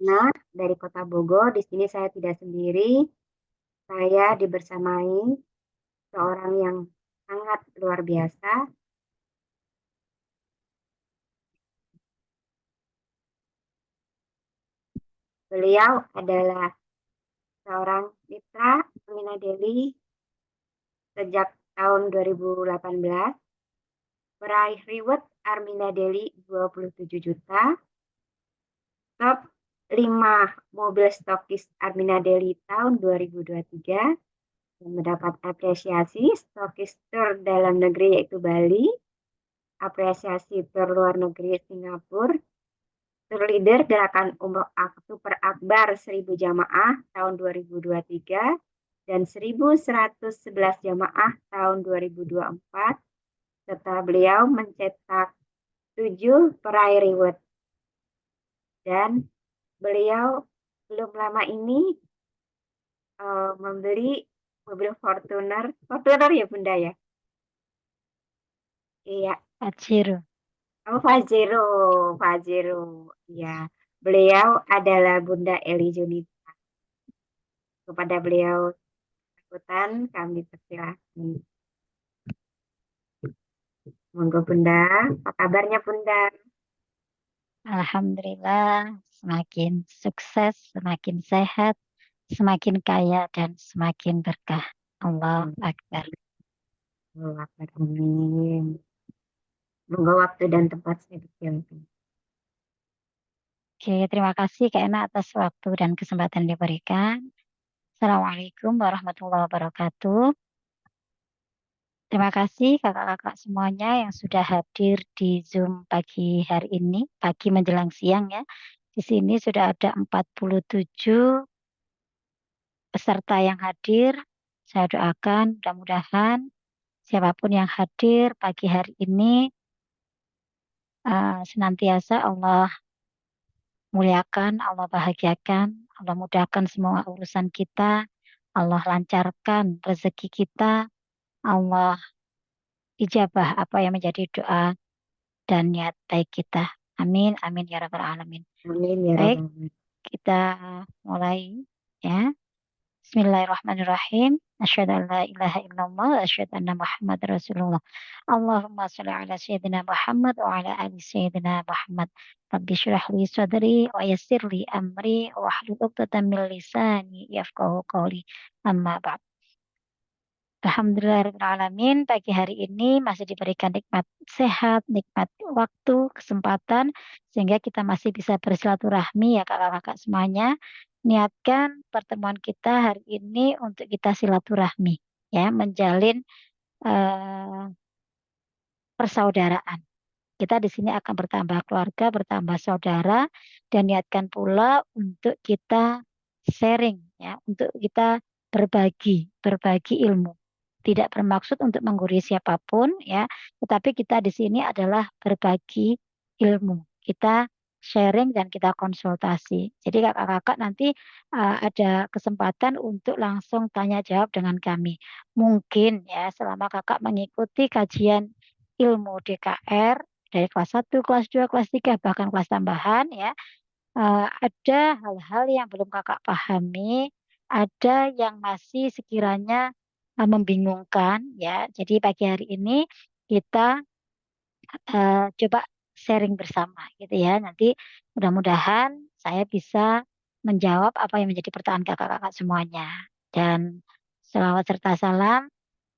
Retna dari Kota Bogor. Di sini saya tidak sendiri. Saya dibersamai seorang yang sangat luar biasa. Beliau adalah seorang mitra Amina Deli sejak tahun 2018, meraih reward Armina Deli 27 juta, top 5 mobil stokis Armina Deli tahun 2023, dan mendapat apresiasi stokis dalam negeri yaitu Bali, apresiasi luar negeri Singapura, leader gerakan Umroh Super Akbar 1000 jamaah tahun 2023 dan 1111 jamaah tahun 2024, serta beliau mencetak 7 peraih reward. Dan beliau belum lama ini membeli mobil Fortuner. Fortuner ya Bunda ya? Iya. Pajero. Oh, Pajero. Pajero. Ya. Beliau adalah Bunda Eli Junita. Kepada beliau ikutan kami persilahkan. Monggo Bunda, apa kabarnya Bunda? Alhamdulillah, semakin sukses, semakin sehat, semakin kaya, dan semakin berkah. Allah Akbar. Allah Akbar. Amin. Monggo waktu dan tempat saya dipersilakan. Oke, terima kasih Kak Ena atas waktu dan kesempatan yang diberikan. Assalamualaikum warahmatullahi wabarakatuh. Terima kasih kakak-kakak semuanya yang sudah hadir di Zoom pagi hari ini, pagi menjelang siang ya. Di sini sudah ada 47 peserta yang hadir. Saya doakan mudah-mudahan siapapun yang hadir pagi hari ini senantiasa Allah muliakan, Allah bahagiakan, Allah mudahkan semua urusan kita, Allah lancarkan rezeki kita, Allah ijabah apa yang menjadi doa dan niat baik kita. Amin, amin ya rabbal alamin. Amin ya Baik, Rabbal Alamin. kita mulai ya. Bismillahirrahmanirrahim. Asyhadu an la ilaha illallah wa asyhadu anna Muhammad Rasulullah. Allahumma shalli ala sayyidina Muhammad wa ala ali sayyidina Muhammad. Rabbi shrah li sadri wa yassir li amri wa hlul 'uqdatam min lisani yafqahu qawli. Amma ba'd. Alhamdulillahirrahmanirrahim. Pagi hari ini masih diberikan nikmat sehat, nikmat waktu, kesempatan, sehingga kita masih bisa bersilaturahmi ya kakak-kakak semuanya. Niatkan pertemuan kita hari ini untuk kita silaturahmi, ya, menjalin eh, persaudaraan. Kita di sini akan bertambah keluarga, bertambah saudara, dan niatkan pula untuk kita sharing, ya, untuk kita berbagi ilmu. Tidak bermaksud untuk menggurui siapapun, ya, tetapi kita di sini adalah berbagi ilmu. Kita sharing dan kita konsultasi. Jadi kakak-kakak nanti ada kesempatan untuk langsung tanya jawab dengan kami. Mungkin ya selama kakak mengikuti kajian ilmu DKR dari kelas 1, kelas 2, kelas 3, bahkan kelas tambahan ya, ada hal-hal yang belum kakak pahami, ada yang masih sekiranya membingungkan ya. Jadi pagi hari ini kita coba sharing bersama gitu ya. Nanti mudah-mudahan saya bisa menjawab apa yang menjadi pertanyaan kakak-kakak semuanya. Dan selawat serta salam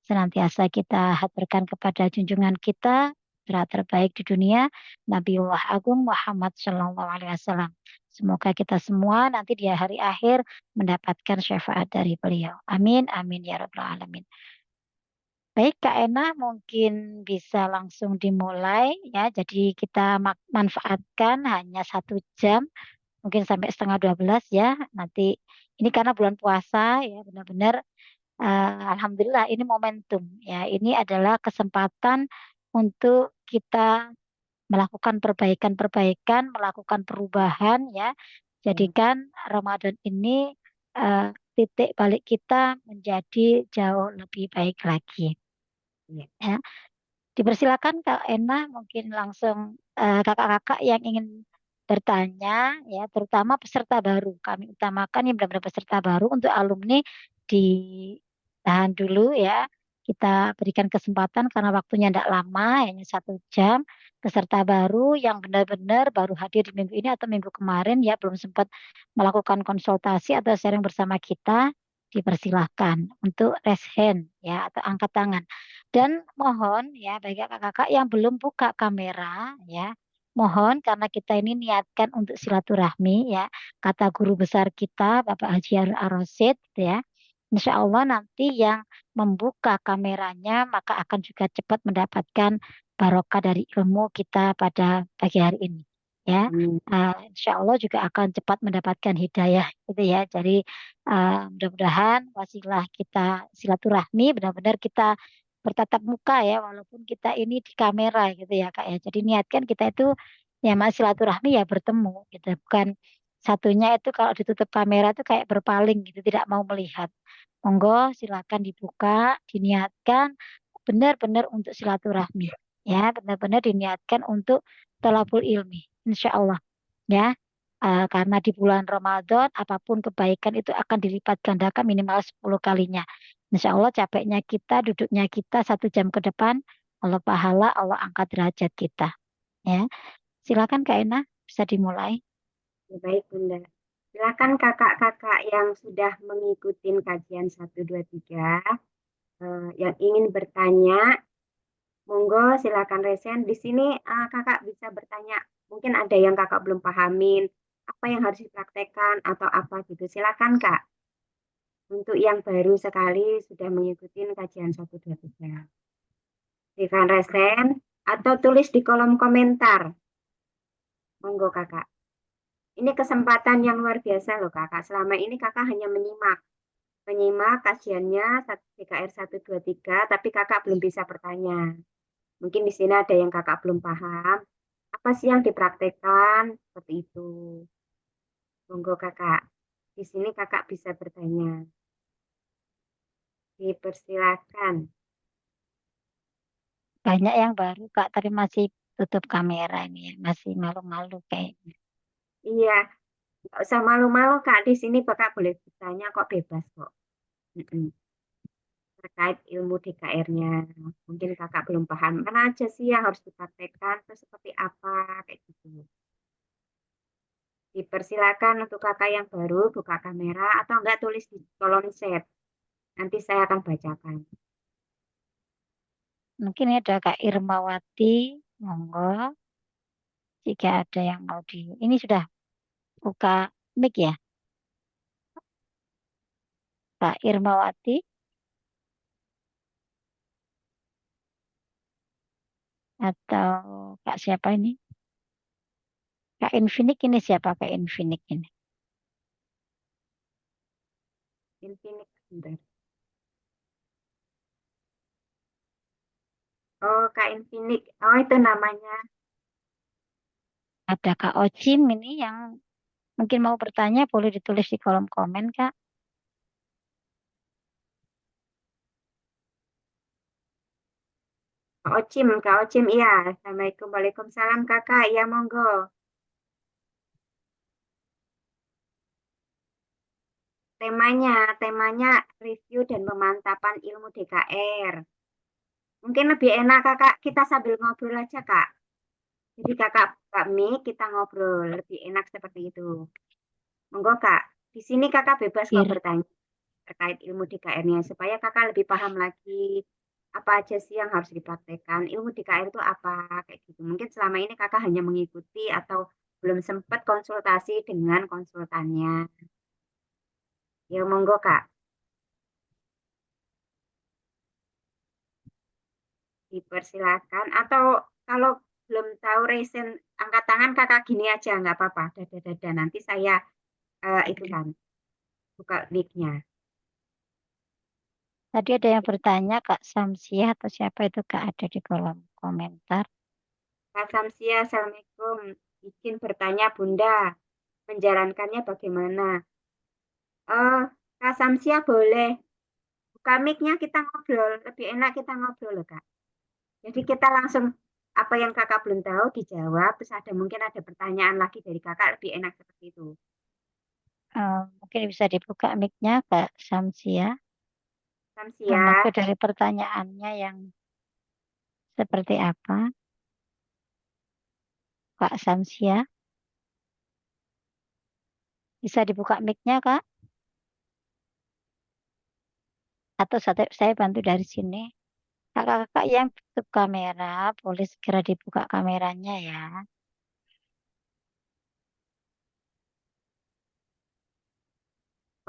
senantiasa kita haturkan kepada junjungan kita, putra terbaik di dunia, Nabiullah Agung Muhammad Sallallahu Alaihi Wasallam. Semoga kita semua nanti di hari akhir mendapatkan syafaat dari beliau. Amin, amin ya rabbal alamin. Baik, Kak Ena mungkin bisa langsung dimulai ya. Jadi kita manfaatkan hanya 1 jam, mungkin sampai setengah 12 ya. Nanti ini karena bulan puasa ya, benar-benar alhamdulillah ini momentum ya. Ini adalah kesempatan untuk kita melakukan perbaikan-perbaikan, melakukan perubahan ya. Jadikan Ramadan ini titik balik kita menjadi jauh lebih baik lagi. Ya. Dipersilakan Kak Ena mungkin langsung kakak-kakak yang ingin bertanya ya, terutama peserta baru. Kami utamakan yang benar-benar peserta baru. Untuk alumni ditahan dulu ya. Kita berikan kesempatan karena waktunya tidak lama, hanya 1 jam. Peserta baru yang benar-benar baru hadir di minggu ini atau minggu kemarin ya, belum sempat melakukan konsultasi atau sharing bersama kita, dipersilahkan untuk raise hand ya atau angkat tangan. Dan mohon ya bagi kakak-kakak yang belum buka kamera ya, mohon karena kita ini niatkan untuk silaturahmi ya, kata guru besar kita Bapak Haji Harun Ar-Rasyid gitu ya. Insya Allah nanti yang membuka kameranya maka akan juga cepat mendapatkan barokah dari ilmu kita pada pagi hari ini ya. Amin. Insya Allah juga akan cepat mendapatkan hidayah gitu ya. Jadi mudah-mudahan wasilah kita silaturahmi benar-benar kita bertatap muka ya, walaupun kita ini di kamera gitu ya Kak ya. Jadi niatkan kita itu ya mas silaturahmi ya bertemu gitu, bukan satunya itu kalau ditutup kamera itu kayak berpaling gitu, tidak mau melihat. Monggo silakan dibuka, diniatkan benar-benar untuk silaturahmi ya, benar-benar diniatkan untuk thalabul ilmi, insya Allah ya. Karena di bulan Ramadan apapun kebaikan itu akan dilipat gandakan minimal 10 kalinya. Insya Allah capeknya kita, duduknya kita 1 jam ke depan, Allah pahala, Allah angkat derajat kita. Ya, silakan Kak Ena, bisa dimulai. Ya, baik, Bunda. Silakan kakak-kakak yang sudah mengikuti kajian 1, 2, 3, yang ingin bertanya, monggo silakan resen. Di sini kakak bisa bertanya. Mungkin ada yang kakak belum pahamin, apa yang harus dipraktekkan atau apa gitu. Silakan Kak. Untuk yang baru sekali sudah mengikuti kajian 1, 2, 3. Silakan resen atau tulis di kolom komentar. Monggo kakak. Ini kesempatan yang luar biasa loh kakak. Selama ini kakak hanya menyimak kajiannya DKR 1, 2, 3, tapi kakak belum bisa bertanya. Mungkin di sini ada yang kakak belum paham. Apa sih yang dipraktekkan? Seperti itu. Monggo kakak. Di sini kakak bisa bertanya. Dipersilakan. Banyak yang baru Kak, tapi masih tutup kamera ini ya, masih malu-malu kayaknya. Iya, nggak usah malu-malu kak. Di sini kakak boleh bertanya kok, bebas kok. Mm-mm. Terkait ilmu DKR-nya. Mungkin kakak belum paham. Mana aja sih yang harus dipraktekkan? Terus seperti apa? Kayak gitu. Dipersilakan untuk kakak yang baru buka kamera atau enggak tulis di kolom chat. Nanti saya akan bacakan. Mungkin ada Kak Irmawati, monggo jika ada yang mau di. Ini sudah buka mic ya, Kak Irmawati atau Kak siapa ini? Kak Infinik ini siapa Kak Infinik ini? Infinix sebentar. Oh, Kak Infinix. Oh, itu namanya. Ada Kak Ocim ini yang mungkin mau bertanya, boleh ditulis di kolom komen Kak. Kak Ocim, Kak Ocim, iya. Assalamualaikum, Waalaikumsalam kakak. Iya, monggo. Temanya review dan pemantapan ilmu DKR. Mungkin lebih enak kakak kita sambil ngobrol aja kak. Jadi kakak buka mic, kita ngobrol. Lebih enak seperti itu. Monggo kak. Di sini kakak bebas kok Ir, bertanya terkait ilmu DKR-nya supaya kakak lebih paham lagi apa aja sih yang harus dipraktekkan. Ilmu DKR itu apa kayak gitu. Mungkin selama ini kakak hanya mengikuti atau belum sempat konsultasi dengan konsultannya. Ya monggo kak, dipersilakan. Atau kalau belum tahu resen angkat tangan kakak gini aja nggak apa-apa. Dada-dada nanti saya itu kan buka mic-nya. tadi ada yang bertanya Kak Samsiah atau siapa itu Kak, ada di kolom komentar. Kak Samsia, Assalamualaikum. Izin bertanya Bunda, menjalankannya bagaimana? Kak Samsia boleh buka mic-nya kita ngobrol. Lebih enak kita ngobrol loh Kak. Jadi kita langsung apa yang kakak belum tahu dijawab, terus mungkin ada pertanyaan lagi dari kakak, lebih enak seperti itu. Mungkin bisa dibuka mic-nya Kak Samsia. Samsia, Maksud dari pertanyaannya yang seperti apa, Kak Samsia? Bisa dibuka mic-nya Kak? Atau saya bantu dari sini? Kakak-kakak yang tutup kamera, boleh segera dibuka kameranya ya.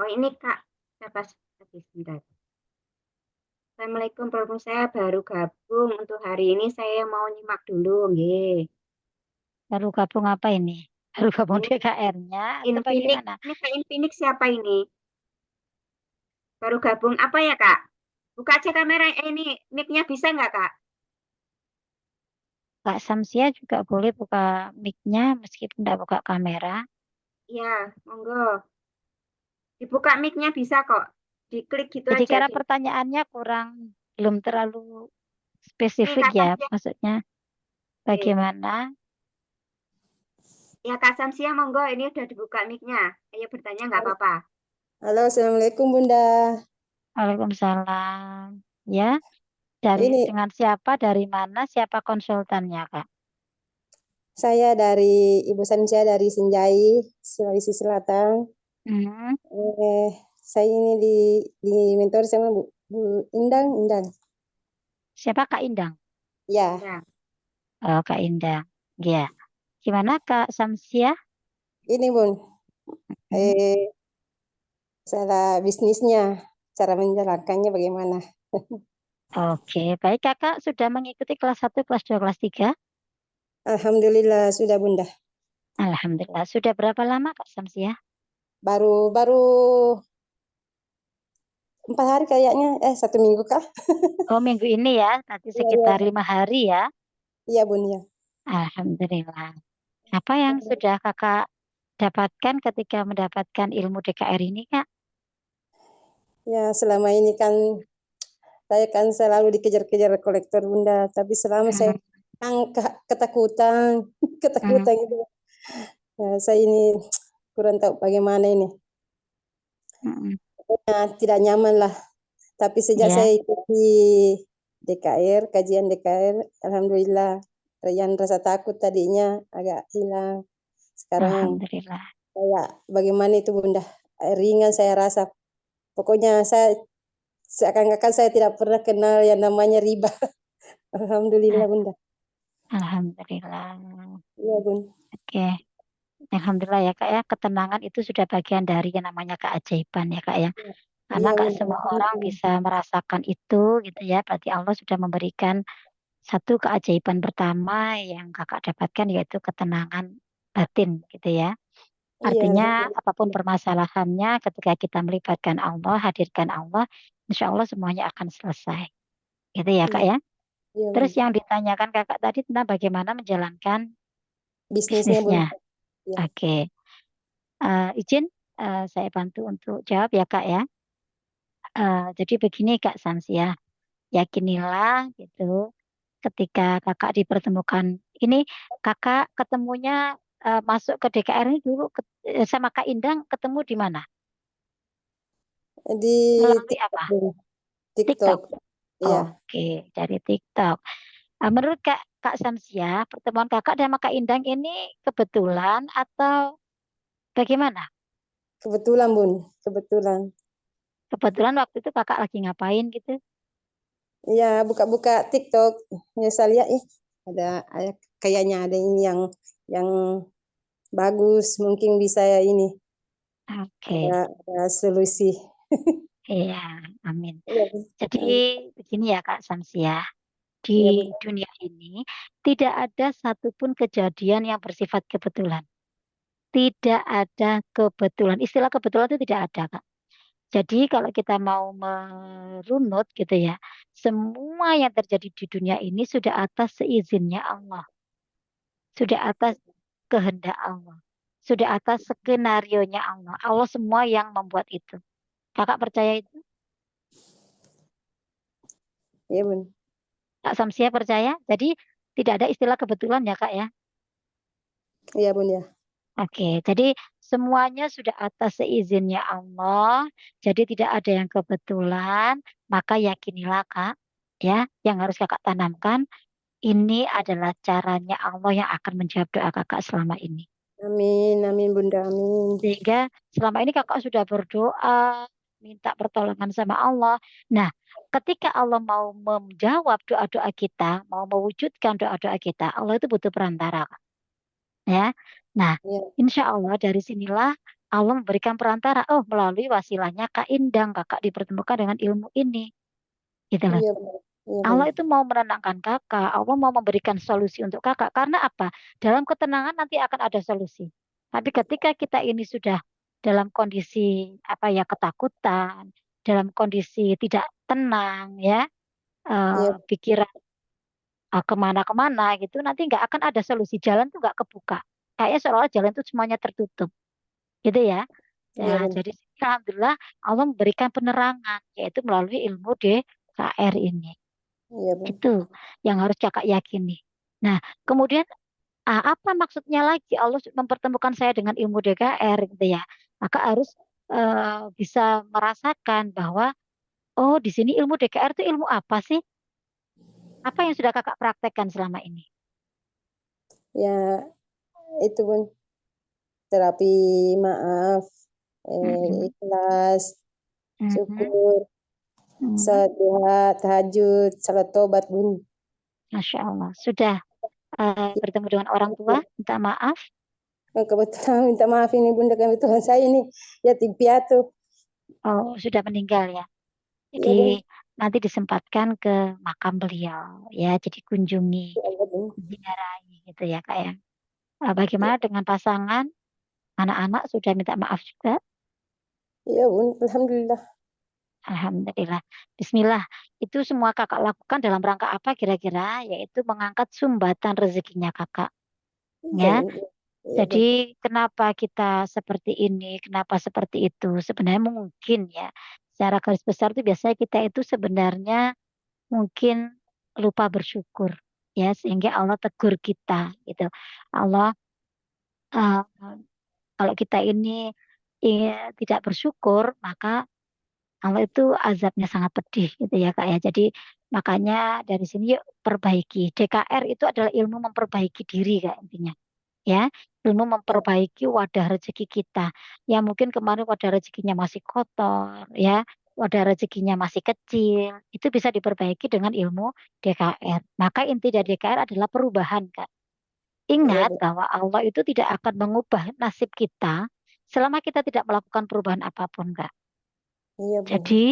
oh ini kak, siapa tadi sebentar. Assalamualaikum, waalaikumsalam. Saya baru gabung untuk hari ini. Saya mau nyimak dulu, nggih. Baru gabung apa ini? Baru gabung Ini DKR-nya atau Infinix, bagaimana? ini Kak Infinix siapa ini? Baru gabung apa ya kak? Buka aja kamera, ini mic-nya bisa nggak kak? Kak Samsia juga boleh buka mic-nya meskipun tidak buka kamera. Iya, monggo. Dibuka mic-nya bisa kok. Diklik gitu Jadi aja. karena pertanyaannya belum terlalu Nih spesifik Kak ya, Samsia. maksudnya Oke. bagaimana? Ya Kak Samsia, monggo. Ini udah dibuka mic-nya. Ayo bertanya nggak apa-apa. Halo, Assalamualaikum Bunda. Waalaikumsalam. Ya, Ini dengan siapa, dari mana, siapa konsultannya, Kak? saya dari Ibu Sansia dari Sinjai, Sulawesi Selatan. Hmm, Eh, saya ini di mentor sama Bu Indang, Indang. siapa Kak Indang? Ya, Ya. Oh, Kak Indang. Ya. Gimana Kak Samsia? ini Bun, Hmm, eh, salah bisnisnya, cara menjalankannya bagaimana? Oke, baik Kakak sudah mengikuti kelas 1, kelas 2, kelas 3? Alhamdulillah sudah Bunda. Alhamdulillah. Sudah berapa lama Kak Samsia? Baru baru 4 hari kayaknya, 1 minggu kah? Oh, minggu ini ya, nanti Iya, sekitar iya, 5 hari ya. iya Bun ya. Alhamdulillah. Apa yang sudah Kakak dapatkan ketika mendapatkan ilmu DKR ini, Kak? Ya, selama ini kan saya kan selalu dikejar-kejar kolektor Bunda, tapi selama saya Hmm, kan ketakutan, hmm, ketakutan itu. Ya, saya ini kurang tahu bagaimana ini. hmm. Nah, tidak nyaman lah. Tapi sejak Ya, saya ikuti DKR, kajian DKR, Alhamdulillah, yang rasa takut tadinya agak hilang. Sekarang Alhamdulillah. kayak bagaimana itu Bunda, ringan saya rasa. Pokoknya saya seakan-akan saya tidak pernah kenal yang namanya riba. Alhamdulillah Al- Bunda. Alhamdulillah. Iya Bun. Oke. Alhamdulillah ya Kak ya, ketenangan itu sudah bagian dari yang namanya keajaiban ya Kak ya. Karena Iya nggak Bun. semua orang bisa merasakan itu gitu ya. Berarti Allah sudah memberikan satu keajaiban pertama yang Kakak dapatkan, yaitu ketenangan batin gitu ya. Iya Artinya apapun Alhamdulillah. permasalahannya ketika kita melibatkan Allah, hadirkan Allah, insya Allah semuanya akan selesai. Gitu ya Kak Iya, ya. iya Bun. Terus yang ditanyakan Kakak tadi tentang bagaimana menjalankan Bisnisnya Bun. bisnisnya. Iya. Oke. Izin saya bantu untuk jawab ya Kak ya. Jadi begini Kak Sansia, yakinilah gitu ketika Kakak dipertemukan. Ini Kakak ketemunya masuk ke DKR ini dulu sama Kak Indang ketemu di mana? Di Melalui TikTok apa? Bun. TikTok. TikTok. Iya. Oke, dari TikTok. Menurut Kak Samsia, pertemuan Kakak sama Kak Indang ini kebetulan atau bagaimana? Kebetulan Bun. Kebetulan. Kebetulan waktu itu Kakak lagi ngapain gitu? Iya, buka-buka TikTok. Ya saya lihat ada kayaknya ada ini yang bagus, mungkin bisa ya ini Oke, ada solusi. iya, amin. Iya, Bun. Jadi Amin. begini ya Kak Samsia, di Iya, Bun. dunia ini tidak ada satupun kejadian yang bersifat kebetulan. Tidak ada kebetulan. Istilah kebetulan itu tidak ada, Kak. Jadi kalau kita mau merunut gitu ya, semua yang terjadi di dunia ini sudah atas seizinnya Allah, sudah atas kehendak Allah, sudah atas skenario-nya Allah. Allah semua yang membuat itu. Kakak percaya itu? Iya, Bun. Kak Samsia percaya? Jadi Tidak ada istilah kebetulan ya Kak ya. Iya Bunda. Oke, jadi semuanya sudah atas seizinnya Allah. Jadi tidak ada yang kebetulan. Maka yakinilah Kak, ya, yang harus Kakak tanamkan. Ini adalah caranya Allah yang akan menjawab doa Kakak selama ini. Amin, amin Bunda, amin. Sehingga selama ini Kakak sudah berdoa, minta pertolongan sama Allah. Nah, ketika Allah mau menjawab doa-doa kita, mau mewujudkan doa-doa kita, Allah itu butuh perantara, Kak. Ya. Nah, Iya, insya Allah dari sinilah Allah memberikan perantara. Oh, melalui wasilahnya Kak Indang, Kakak dipertemukan dengan ilmu ini. Gitu loh. iya Bunda. Iya Allah Bunda. itu mau menenangkan Kakak, Allah mau memberikan solusi untuk Kakak. Karena apa? Dalam ketenangan nanti akan ada solusi. Tapi ketika kita ini sudah dalam kondisi apa ya ketakutan, dalam kondisi tidak tenang ya, Iya, pikiran kemana-kemana gitu, nanti nggak akan ada solusi. Jalan tuh nggak kebuka. Kayaknya seolah-olah jalan itu semuanya tertutup, gitu ya. iya Ya, Bunda. jadi alhamdulillah Allah memberikan penerangan, yaitu melalui ilmu DKR ini. Iya Bunda. Itu yang harus Kakak yakini. Nah, kemudian apa maksudnya lagi Allah mempertemukan saya dengan ilmu DKR gitu ya. Kakak harus bisa merasakan bahwa oh di sini ilmu DKR itu ilmu apa sih? Apa yang sudah Kakak praktekkan selama ini? Ya, itu Bun, terapi maaf, Mhm, ikhlas, mhm, syukur, mhm. salat duha, tahajud, salat tobat Bun. Masya Allah. Sudah bertemu dengan orang tua, minta maaf. Kebetulan minta maaf ini Bunda, kebetulan saya ini yatim piatu. Oh, sudah meninggal ya. Iya Bun. Jadi nanti disempatkan ke makam beliau ya. Jadi kunjungi, Ya Allah Bun. ziarahi gitu ya Kak ya. Bagaimana dengan pasangan? Anak-anak sudah minta maaf juga? Iya Bun, alhamdulillah. Alhamdulillah. Bismillah. Itu semua kakak lakukan dalam rangka apa kira-kira? Yaitu mengangkat sumbatan rezekinya kakak. Iya Ya. Bun. Iya Bun. Jadi kenapa kita seperti ini? Kenapa seperti itu? Sebenarnya mungkin ya. Secara garis besar itu biasanya kita itu sebenarnya mungkin lupa bersyukur. Ya, sehingga Allah tegur kita gitu. Allah eh, kalau kita ini tidak bersyukur, maka Allah itu azabnya sangat pedih gitu ya Kak ya. Jadi makanya dari sini yuk perbaiki. DKR itu adalah ilmu memperbaiki diri Kak intinya. Ya, ilmu Ya, memperbaiki wadah rezeki kita. Ya mungkin kemarin wadah rezekinya masih kotor ya. Wadah rezekinya masih kecil, itu bisa diperbaiki dengan ilmu DKR. Maka inti dari DKR adalah perubahan, Kak. iya Ingat Bun. bahwa Allah itu tidak akan mengubah nasib kita selama kita tidak melakukan perubahan apapun, Kak. Iya Bun. Jadi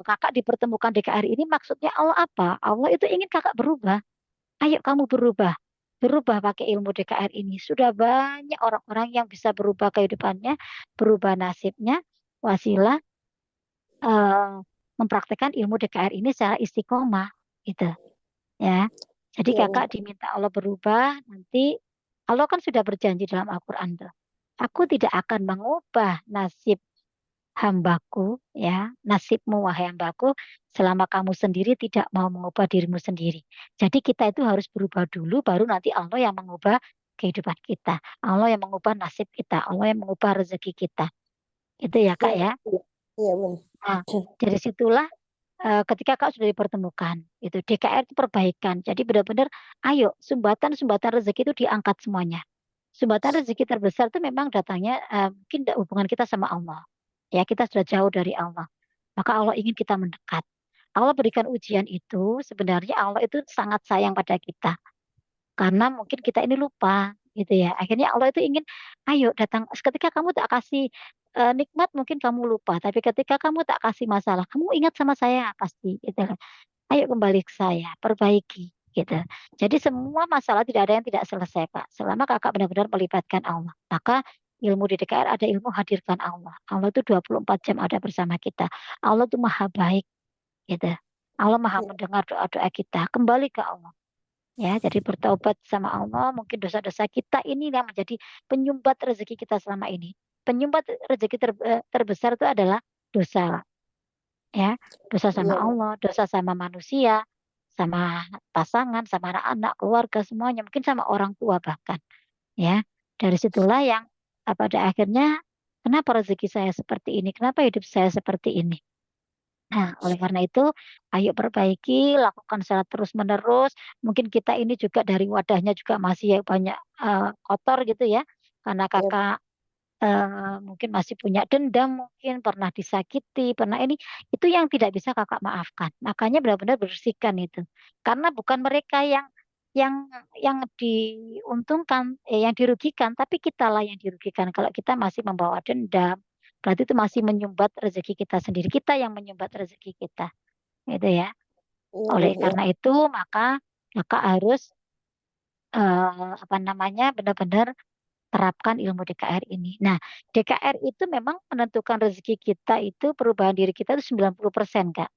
kakak dipertemukan di KRI ini maksudnya Allah apa? Allah itu ingin kakak berubah. Ayo kamu berubah. Berubah pakai ilmu DKR ini. Sudah banyak orang-orang yang bisa berubah kehidupannya, berubah nasibnya, wasilah eh, mempraktekkan ilmu DKR ini secara istiqomah, gitu ya. Jadi Iya Bun. kakak diminta Allah berubah, nanti Allah kan sudah berjanji dalam Al-Quran tuh. Aku tidak akan mengubah nasib hambaku, ya, nasibmu wahai hambaku, selama kamu sendiri tidak mau mengubah dirimu sendiri. Jadi kita itu harus berubah dulu, baru nanti Allah yang mengubah kehidupan kita. Allah yang mengubah nasib kita, Allah yang mengubah rezeki kita. Itu ya Iya, Kak ya. iya, iya Bun. Nah, dari situlah ketika Kak sudah dipertemukan, itu DKR itu perbaikan. Jadi benar-benar, ayo sumbatan-sumbatan rezeki itu diangkat semuanya. Sumbatan rezeki terbesar itu memang datangnya mungkin hubungan kita sama Allah. Ya, kita sudah jauh dari Allah. Maka Allah ingin kita mendekat. Allah berikan ujian itu, sebenarnya Allah itu sangat sayang pada kita. Karena mungkin kita ini lupa, gitu ya. Akhirnya Allah itu ingin, ayo datang. Ketika kamu tak kasih nikmat, mungkin kamu lupa. Tapi ketika kamu tak kasih masalah, kamu ingat sama saya pasti. Gitu. Ayo kembali ke saya, perbaiki. Gitu. Jadi semua masalah tidak ada yang tidak selesai, Pak. Selama kakak benar-benar melibatkan Allah. Maka ilmu di DKR ada ilmu hadirkan Allah. Allah itu 24 jam ada bersama kita. Allah itu maha baik. Gitu. Allah maha Iya, mendengar doa-doa kita. Kembali ke Allah. Ya, jadi bertaubat sama Allah. Mungkin dosa-dosa kita ini yang menjadi penyumbat rezeki kita selama ini. Penyumbat rezeki terbesar itu adalah dosa. Ya, dosa sama iya Bun. Allah, dosa sama manusia, sama pasangan, sama anak-anak, keluarga semuanya, mungkin sama orang tua bahkan. Ya, dari situlah yang pada akhirnya kenapa rezeki saya seperti ini, kenapa hidup saya seperti ini. Nah, oleh karena itu, ayo perbaiki, lakukan secara terus-menerus. Mungkin kita ini juga dari wadahnya juga masih banyak kotor gitu ya, karena Ya, kakak mungkin masih punya dendam, mungkin pernah disakiti, pernah ini, itu yang tidak bisa kakak maafkan. Makanya benar-benar bersihkan itu, karena bukan mereka yang yang diuntungkan, yang dirugikan, tapi kitalah yang dirugikan. Kalau kita masih membawa dendam, berarti itu masih menyumbat rezeki kita sendiri. Kita yang menyumbat rezeki kita, gitu ya. iya Bu, Oleh ya. karena itu, maka kakak harus apa namanya benar-benar terapkan ilmu DKR ini. Nah, DKR itu memang menentukan rezeki kita itu perubahan diri kita itu 90%, Kak.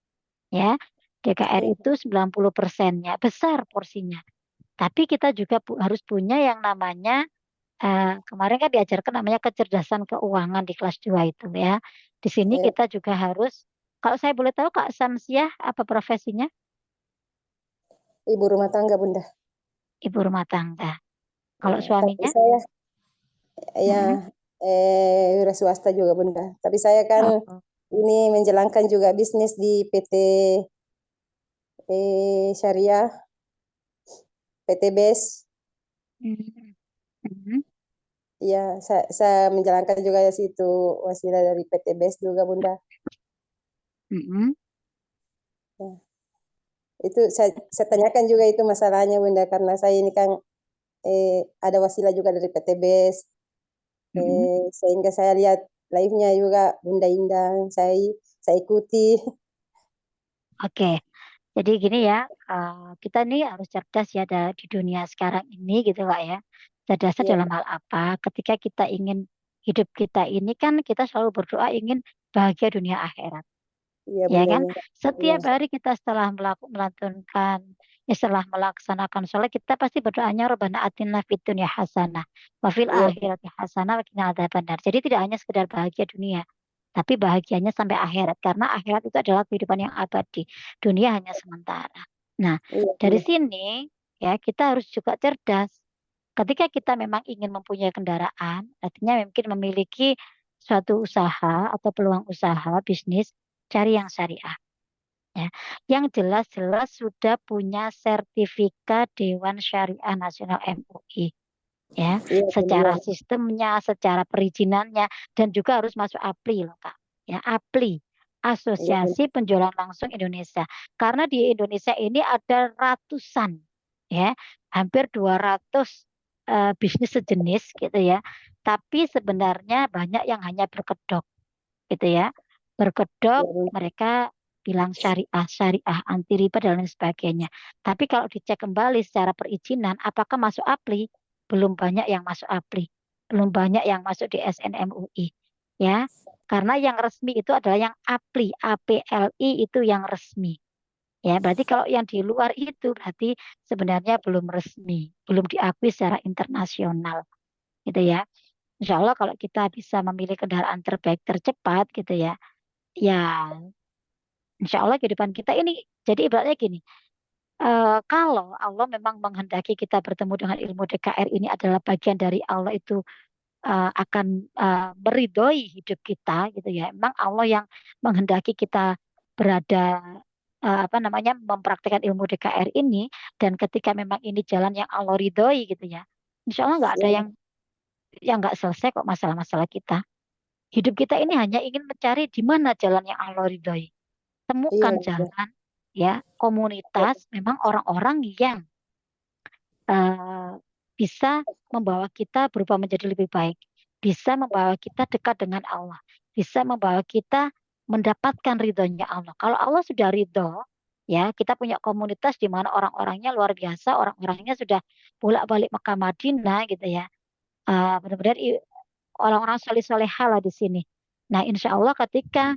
Ya. DKR Iya, itu 90%-nya besar porsinya. Tapi kita juga harus punya yang namanya kemarin kan diajarkan namanya kecerdasan keuangan di kelas 2 itu ya. Di sini iya. kita juga harus, kalau saya boleh tahu Kak Samsiah apa profesinya? Ibu rumah tangga Bunda. Ibu rumah tangga. Kalau Ya, tapi suaminya? saya ya Mm-mm. wira swasta juga Bunda. Tapi saya kan Oh. ini menjalankan juga bisnis di PT Syariah, PT BES. Mm. Mm. Ya, saya menjalankan juga di situ wasilah dari PT BES juga Bunda. Mm-mm. Ya, itu saya tanyakan juga itu masalahnya Bunda karena saya ini kan ada wasilah juga dari PT BES. Mm-mm. Sehingga saya lihat live-nya juga Bunda Indah, saya ikuti. Oke. Jadi gini ya, kita nih harus cerdas ya di dunia sekarang ini gitu Kak ya. Cerdasnya Iya, dalam hal apa? Ketika kita ingin hidup kita ini kan kita selalu berdoa ingin bahagia dunia akhirat. iya Ya Bunda kan? ya. Iya, Setiap hari kita setelah melantunkan, setelah melaksanakan sholat, kita pasti berdoanya Rabbana atina fid dunya hasanah, wa fil iya, akhirati hasanah, wa qina adzabannar. Jadi tidak hanya sekedar bahagia dunia, tapi bahagianya sampai akhirat. Karena akhirat itu adalah kehidupan yang abadi. Dunia hanya sementara. Nah, iya dari Bunda. sini ya kita harus juga cerdas. Ketika kita memang ingin mempunyai kendaraan, artinya mungkin memiliki suatu usaha atau peluang usaha, bisnis, cari yang syariah. Ya. Yang jelas-jelas sudah punya sertifikat Dewan Syariah Nasional MUI. Ya, Iya Bunda ya. secara sistemnya, secara perizinannya, dan juga harus masuk APLI loh Kak. Ya, APLI, Iya Bunda. Asosiasi Penjualan Langsung Indonesia. Karena di Indonesia ini ada ratusan, ya, hampir 200 bisnis sejenis gitu ya. Tapi sebenarnya banyak yang hanya berkedok gitu ya. Berkedok Iya Bunda. mereka bilang syariah, syariah, anti riba dan lain sebagainya. Tapi kalau dicek kembali secara perizinan, apakah masuk APLI? Belum banyak yang masuk APLI. Belum banyak yang masuk di SNMUI. Ya, karena yang resmi itu adalah yang APLI, APLI itu yang resmi. Ya, berarti kalau yang di luar itu berarti sebenarnya belum resmi, belum diakui secara internasional, gitu ya. Insya Allah kalau kita bisa memilih kendaraan terbaik tercepat gitu ya, ya insya Allah kehidupan kita ini jadi ibaratnya gini, kalau Allah memang menghendaki kita bertemu dengan ilmu DKR ini adalah bagian dari Allah itu akan meridhoi hidup kita gitu ya. Memang Allah yang menghendaki kita berada apa namanya mempraktikkan ilmu DKR ini dan ketika memang ini jalan yang Allah ridhoi gitu ya. Insya Allah nggak ada Iya, yang nggak selesai kok masalah-masalah kita. Hidup kita ini hanya ingin mencari di mana jalan yang Allah ridhoi. iya Temukan Bunda. jalan, ya, komunitas, memang orang-orang yang eh, bisa membawa kita berubah menjadi lebih baik, bisa membawa kita dekat dengan Allah, bisa membawa kita mendapatkan ridhonya Allah. Kalau Allah sudah ridho, ya, kita punya komunitas di mana orang-orangnya luar biasa, orang-orangnya sudah bolak-balik Mekah Madinah gitu ya. Benar-benar orang-orang soleh-soleha lah di sini. Nah, insya Allah ketika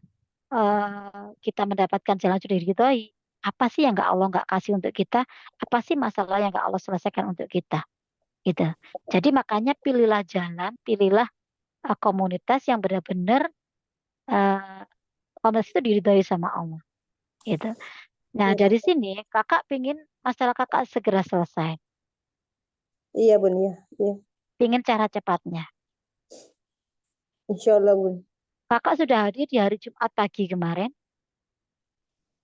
kita mendapatkan jalan sudah diridhoi, apa sih yang nggak kasih untuk kita? Apa sih masalah yang nggak Allah selesaikan untuk kita? Gitu. Jadi makanya pilihlah jalan, pilihlah komunitas yang benar-benar komunitas itu diridhoi sama Allah. Gitu. Nah, Iya, dari sini kakak pingin masalah kakak segera selesai. iya Bun, ya. Iya. Pingin cara cepatnya. Insya Allah Bun. Kakak sudah hadir di hari Jumat pagi kemarin.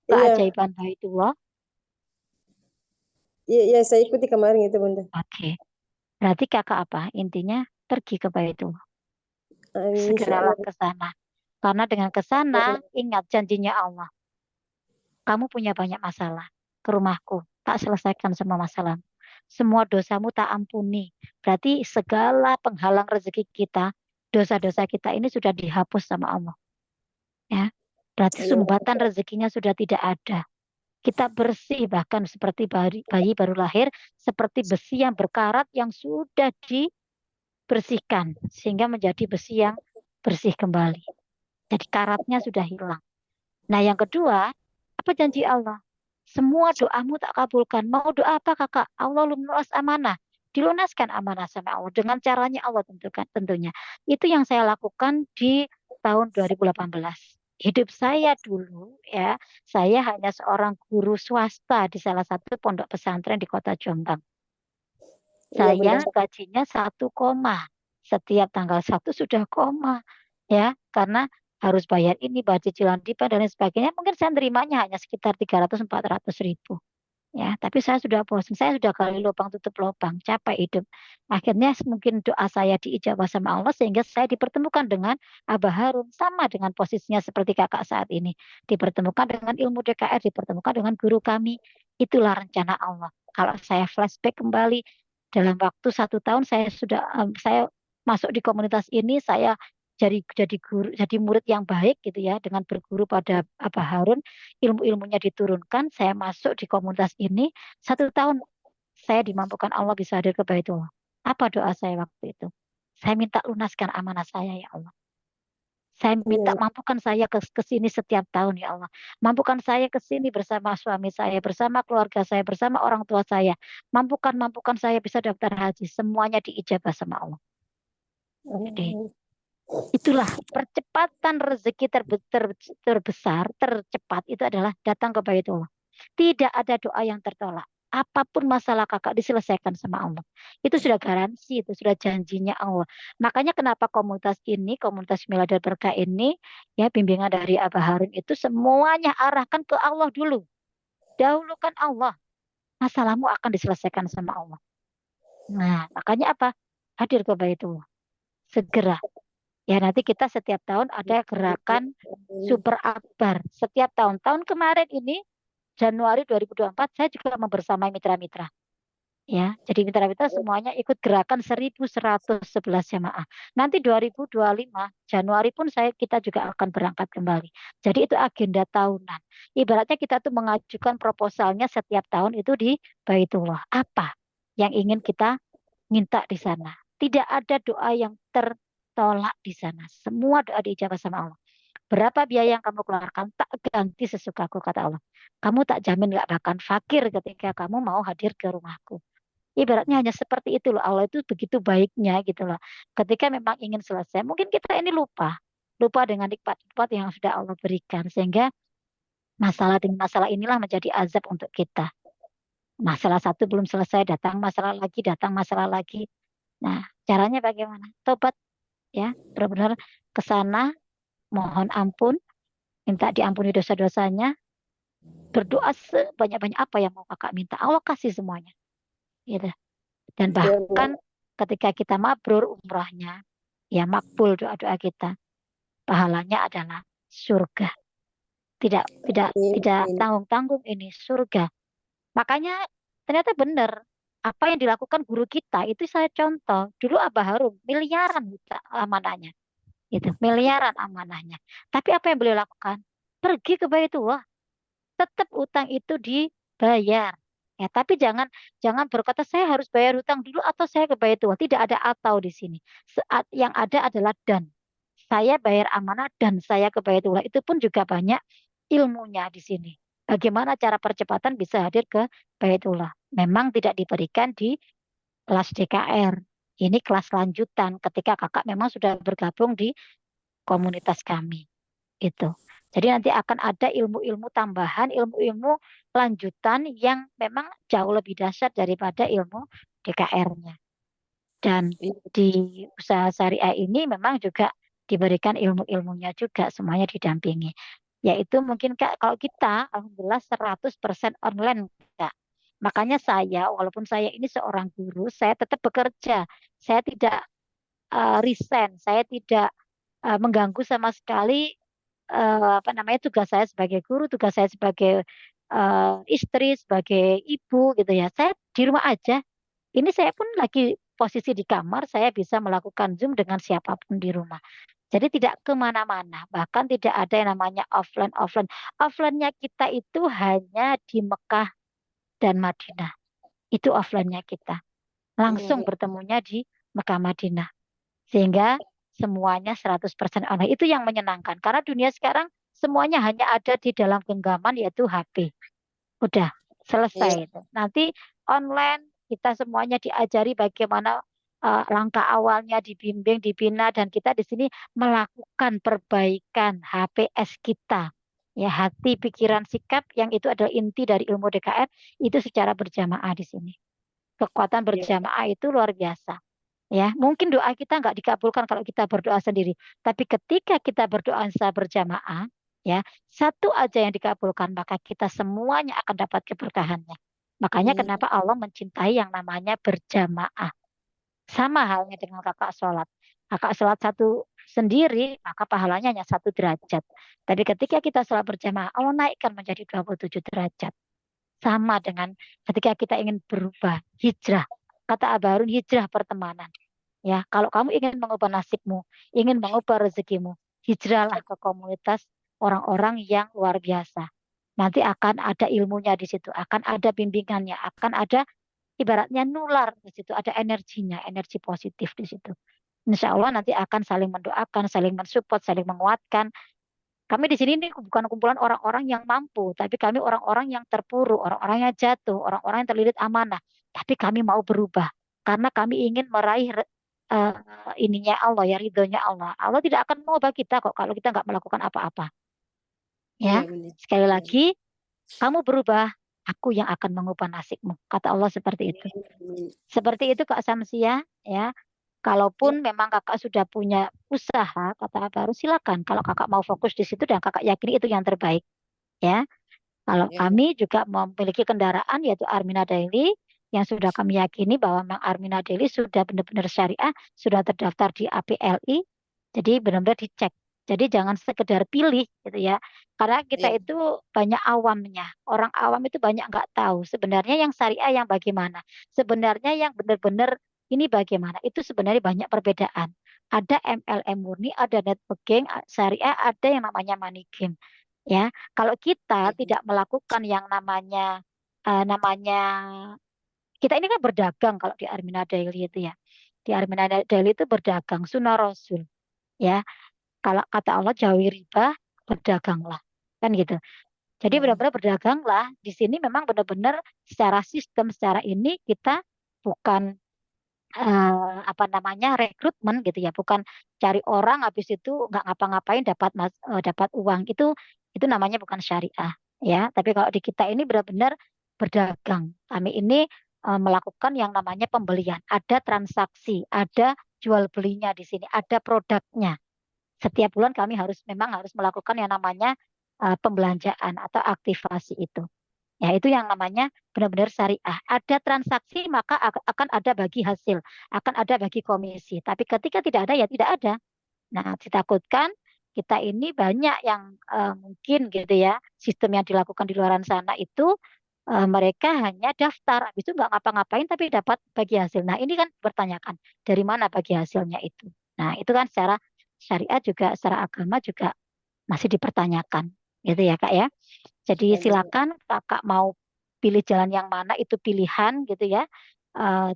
Iya, Keajaiban Baitullah. iya, iya saya ikuti kemarin itu Bunda. Oke. Berarti kakak apa? Intinya pergi ke Baitullah. Insya Allah. Segeralah ke sana. Karena dengan ke sana, ingat janjinya Allah. Kamu punya banyak masalah. Ke rumahku. Tak selesaikan semua masalah. Semua dosamu tak ampuni. Berarti segala penghalang rezeki kita, dosa-dosa kita ini sudah dihapus sama Allah. Ya. Berarti Iya, sumbatan rezekinya sudah tidak ada. Kita bersih bahkan seperti bayi baru lahir, seperti besi yang berkarat yang sudah dibersihkan sehingga menjadi besi yang bersih kembali. Jadi karatnya sudah hilang. Nah, yang kedua, apa janji Allah? Semua doamu tak kabulkan. Mau doa apa kakak? Allah lunas amanah. Dilunaskan amanah sama Allah. Dengan caranya Allah tentukan, tentunya. Itu yang saya lakukan di tahun 2018. Hidup saya dulu ya, saya hanya seorang guru swasta di salah satu pondok pesantren di kota Jombang. iya Bunda. Saya gajinya 1 koma. Setiap tanggal 1 sudah koma. Ya, karena harus bayar ini, bayar cicilan DIPA dan lain sebagainya. Mungkin saya terimanya hanya sekitar 300-400 ribu. Ya, tapi saya sudah bosan. Saya sudah gali lubang tutup lubang, capek hidup. Akhirnya mungkin doa saya diijabah sama Allah sehingga saya dipertemukan dengan Abah Harun sama dengan posisinya seperti kakak saat ini. Dipertemukan dengan ilmu DKR, dipertemukan dengan guru kami. Itulah rencana Allah. Kalau saya flashback kembali dalam waktu 1 tahun saya masuk di komunitas ini, saya jadi guru, jadi murid yang baik gitu ya, dengan berguru pada Abah Harun, ilmu-ilmunya diturunkan, saya masuk di komunitas ini 1 tahun, saya dimampukan Allah bisa hadir ke Baitullah. Apa doa saya waktu itu? Saya minta lunaskan amanah saya ya Allah. Saya minta Iya, mampukan saya ke sini setiap tahun ya Allah. Mampukan saya ke sini bersama suami saya, bersama keluarga saya, bersama orang tua saya. Mampukan saya bisa daftar haji. Semuanya diijabah sama Allah. Jadi amin. itulah percepatan rezeki terbesar, tercepat itu adalah datang ke Baitullah. Tidak ada doa yang tertolak. Apapun masalah kakak diselesaikan sama Allah. Itu sudah garansi, itu sudah janjinya Allah. Makanya kenapa komunitas ini, komunitas Miladad Berkah ini, ya bimbingan dari Abah Harun itu semuanya arahkan ke Allah dulu. Dahulukan Allah. Masalahmu akan diselesaikan sama Allah. Nah, makanya apa? Hadir ke Baitullah. Segera. Ya nanti kita setiap tahun ada gerakan Super Akbar. Setiap tahun. Tahun kemarin ini Januari 2024 saya juga membersamai mitra-mitra. Ya, jadi mitra-mitra semuanya ikut gerakan 1111 jamaah. Nanti 2025 Januari pun kita juga akan berangkat kembali. Jadi itu agenda tahunan. Ibaratnya kita tuh mengajukan proposalnya setiap tahun itu di Baitullah. Apa yang ingin kita minta di sana? Tidak ada doa yang tertolak di sana. Semua doa diijabah sama Allah. Berapa biaya yang kamu keluarkan, tak ganti sesukaku, kata Allah. Kamu tak jamin gak bahkan fakir ketika kamu mau hadir ke rumahku. Ibaratnya hanya seperti itu loh. Allah itu begitu baiknya gitu loh. Ketika memang ingin selesai, mungkin kita ini lupa. Lupa dengan nikmat-nikmat yang sudah Allah berikan. Sehingga masalah dengan masalah inilah menjadi azab untuk kita. Masalah satu belum selesai, datang masalah lagi. Nah, caranya bagaimana? Tobat ya, benar-benar ke sana, mohon ampun, minta diampuni dosa-dosanya, berdoa sebanyak-banyak apa yang mau kakak minta. Allah kasih semuanya. Gitu. Dan Iya, Bunda. bahkan ketika kita mabrur umrahnya, ya makbul doa-doa kita, pahalanya adalah surga. Tidak tidak tidak Amin. tanggung-tanggung ini surga. Makanya ternyata benar apa yang dilakukan guru kita itu saya contoh. Dulu Abah Harun miliaran amanahnya. Itu miliaran amanahnya. Tapi apa yang beliau lakukan? Pergi ke Baitullah, tetap utang itu dibayar. Ya, tapi jangan jangan berkata saya harus bayar hutang dulu atau saya ke Baitullah. Tidak ada atau di sini. Yang ada adalah dan. Saya bayar amanah dan saya ke Baitullah. Itu pun juga banyak ilmunya di sini. Bagaimana cara percepatan bisa hadir ke Baitullah. Memang tidak diberikan di kelas DKR. Ini kelas lanjutan ketika kakak memang sudah bergabung di komunitas kami. Itu. Jadi nanti akan ada ilmu-ilmu tambahan, ilmu-ilmu lanjutan yang memang jauh lebih dahsyat daripada ilmu DKR-nya. Dan Iya. di usaha syariah ini memang juga diberikan ilmu-ilmunya juga, semuanya didampingi. Yaitu mungkin Kak, kalau kita alhamdulillah 100% online Kak. Makanya saya, walaupun saya ini seorang guru, saya tetap bekerja. Saya tidak resign, saya tidak mengganggu sama sekali apa namanya tugas saya sebagai guru, tugas saya sebagai istri, sebagai ibu gitu ya. Saya di rumah aja. Ini saya pun lagi posisi di kamar, saya bisa melakukan Zoom dengan siapapun di rumah. Jadi tidak kemana-mana, bahkan tidak ada yang namanya offline-offline. Offline-nya kita itu hanya di Mekah dan Madinah. Itu offline-nya kita. Iya, Langsung Bu. bertemunya di Mekah Madinah. Sehingga semuanya 100% online. Itu yang menyenangkan. Karena dunia sekarang semuanya hanya ada di dalam genggaman yaitu HP. Udah Iya, selesai itu. Nanti online kita semuanya diajari bagaimana langkah awalnya dibimbing, dibina dan kita di sini melakukan perbaikan HPS kita. Ya, hati, pikiran, sikap yang itu adalah inti dari ilmu DKR itu secara berjamaah di sini. Kekuatan iya, berjamaah itu luar biasa. Ya, mungkin doa kita nggak dikabulkan kalau kita berdoa sendiri. Tapi ketika kita berdoa secara berjamaah, ya, satu aja yang dikabulkan, maka kita semuanya akan dapat keberkahannya. Makanya iya, kenapa Allah mencintai yang namanya berjamaah. Sama halnya dengan kakak sholat. Kakak sholat satu sendiri, maka pahalanya hanya 1 derajat. Tapi ketika kita sholat berjamaah, Allah naikkan menjadi 27 derajat. Sama dengan ketika kita ingin berubah, hijrah. Kata Abarun, hijrah pertemanan. Ya, kalau kamu ingin mengubah nasibmu, ingin mengubah rezekimu, hijrahlah ke komunitas orang-orang yang luar biasa. Nanti akan ada ilmunya di situ, akan ada bimbingannya, akan ada ibaratnya nular di situ, ada energinya, energi positif di situ. Insya Allah nanti akan saling mendoakan, saling mensupport, saling menguatkan. Kami di sini ini bukan kumpulan orang-orang yang mampu, tapi kami orang-orang yang terpuruk, orang-orang yang jatuh, orang-orang yang terlilit amanah. Tapi kami mau berubah karena kami ingin meraih eh, ininya Allah ya, ridhonya Allah. Allah tidak akan mengubah kita kok kalau kita nggak melakukan apa-apa. Ya, iya, benar. sekali Iya, lagi, kamu berubah, aku yang akan mengubah nasibmu. Kata Allah seperti itu. amin. Seperti itu Kak Samsia, ya. Iya, Kalaupun memang kakak sudah punya usaha, kata baru silakan. Kalau kakak mau fokus di situ dan kakak yakini itu yang terbaik, ya. Kalau iya, Bu. kami juga memiliki kendaraan yaitu Armina Daily yang sudah kami yakini bahwa memang Armina Daily sudah benar-benar syariah, sudah terdaftar di APLI, jadi benar-benar dicek. Jadi jangan sekedar pilih gitu ya. Karena kita Iya, itu banyak awamnya. Orang awam itu banyak nggak tahu sebenarnya yang syariah yang bagaimana. Sebenarnya yang benar-benar ini bagaimana. Itu sebenarnya banyak perbedaan. Ada MLM murni, ada networking, syariah, ada yang namanya money game. Ya, kalau kita iya, tidak melakukan yang namanya kita ini kan berdagang kalau di Armina Daily itu ya. Di Armina Daily itu berdagang sunnah Rasul ya. Kalau kata Allah jauhi riba, berdaganglah. Kan gitu. Jadi iya, benar-benar berdaganglah. Di sini memang benar-benar secara sistem, secara ini kita bukan apa namanya rekrutmen gitu ya, bukan cari orang habis itu nggak ngapa-ngapain dapat uang itu namanya bukan syariah ya. Tapi kalau di kita ini benar-benar berdagang. Kami ini melakukan yang namanya pembelian, ada transaksi, ada jual belinya di sini, ada produknya. Setiap bulan kami memang harus melakukan yang namanya pembelanjaan atau aktivasi itu. Ya, itu yang namanya benar-benar syariah. Ada transaksi, maka akan ada bagi hasil, akan ada bagi komisi. Tapi ketika tidak ada, ya tidak ada. Nah, ditakutkan kita ini banyak yang mungkin gitu ya, sistem yang dilakukan di luar sana itu mereka hanya daftar, habis itu nggak ngapa-ngapain tapi dapat bagi hasil. Nah, ini kan bertanyakan dari mana bagi hasilnya itu. Nah, itu kan secara syariat juga, secara agama juga masih dipertanyakan, gitu ya Kak ya. Jadi iya, benar. silakan kakak mau pilih jalan yang mana itu pilihan gitu ya.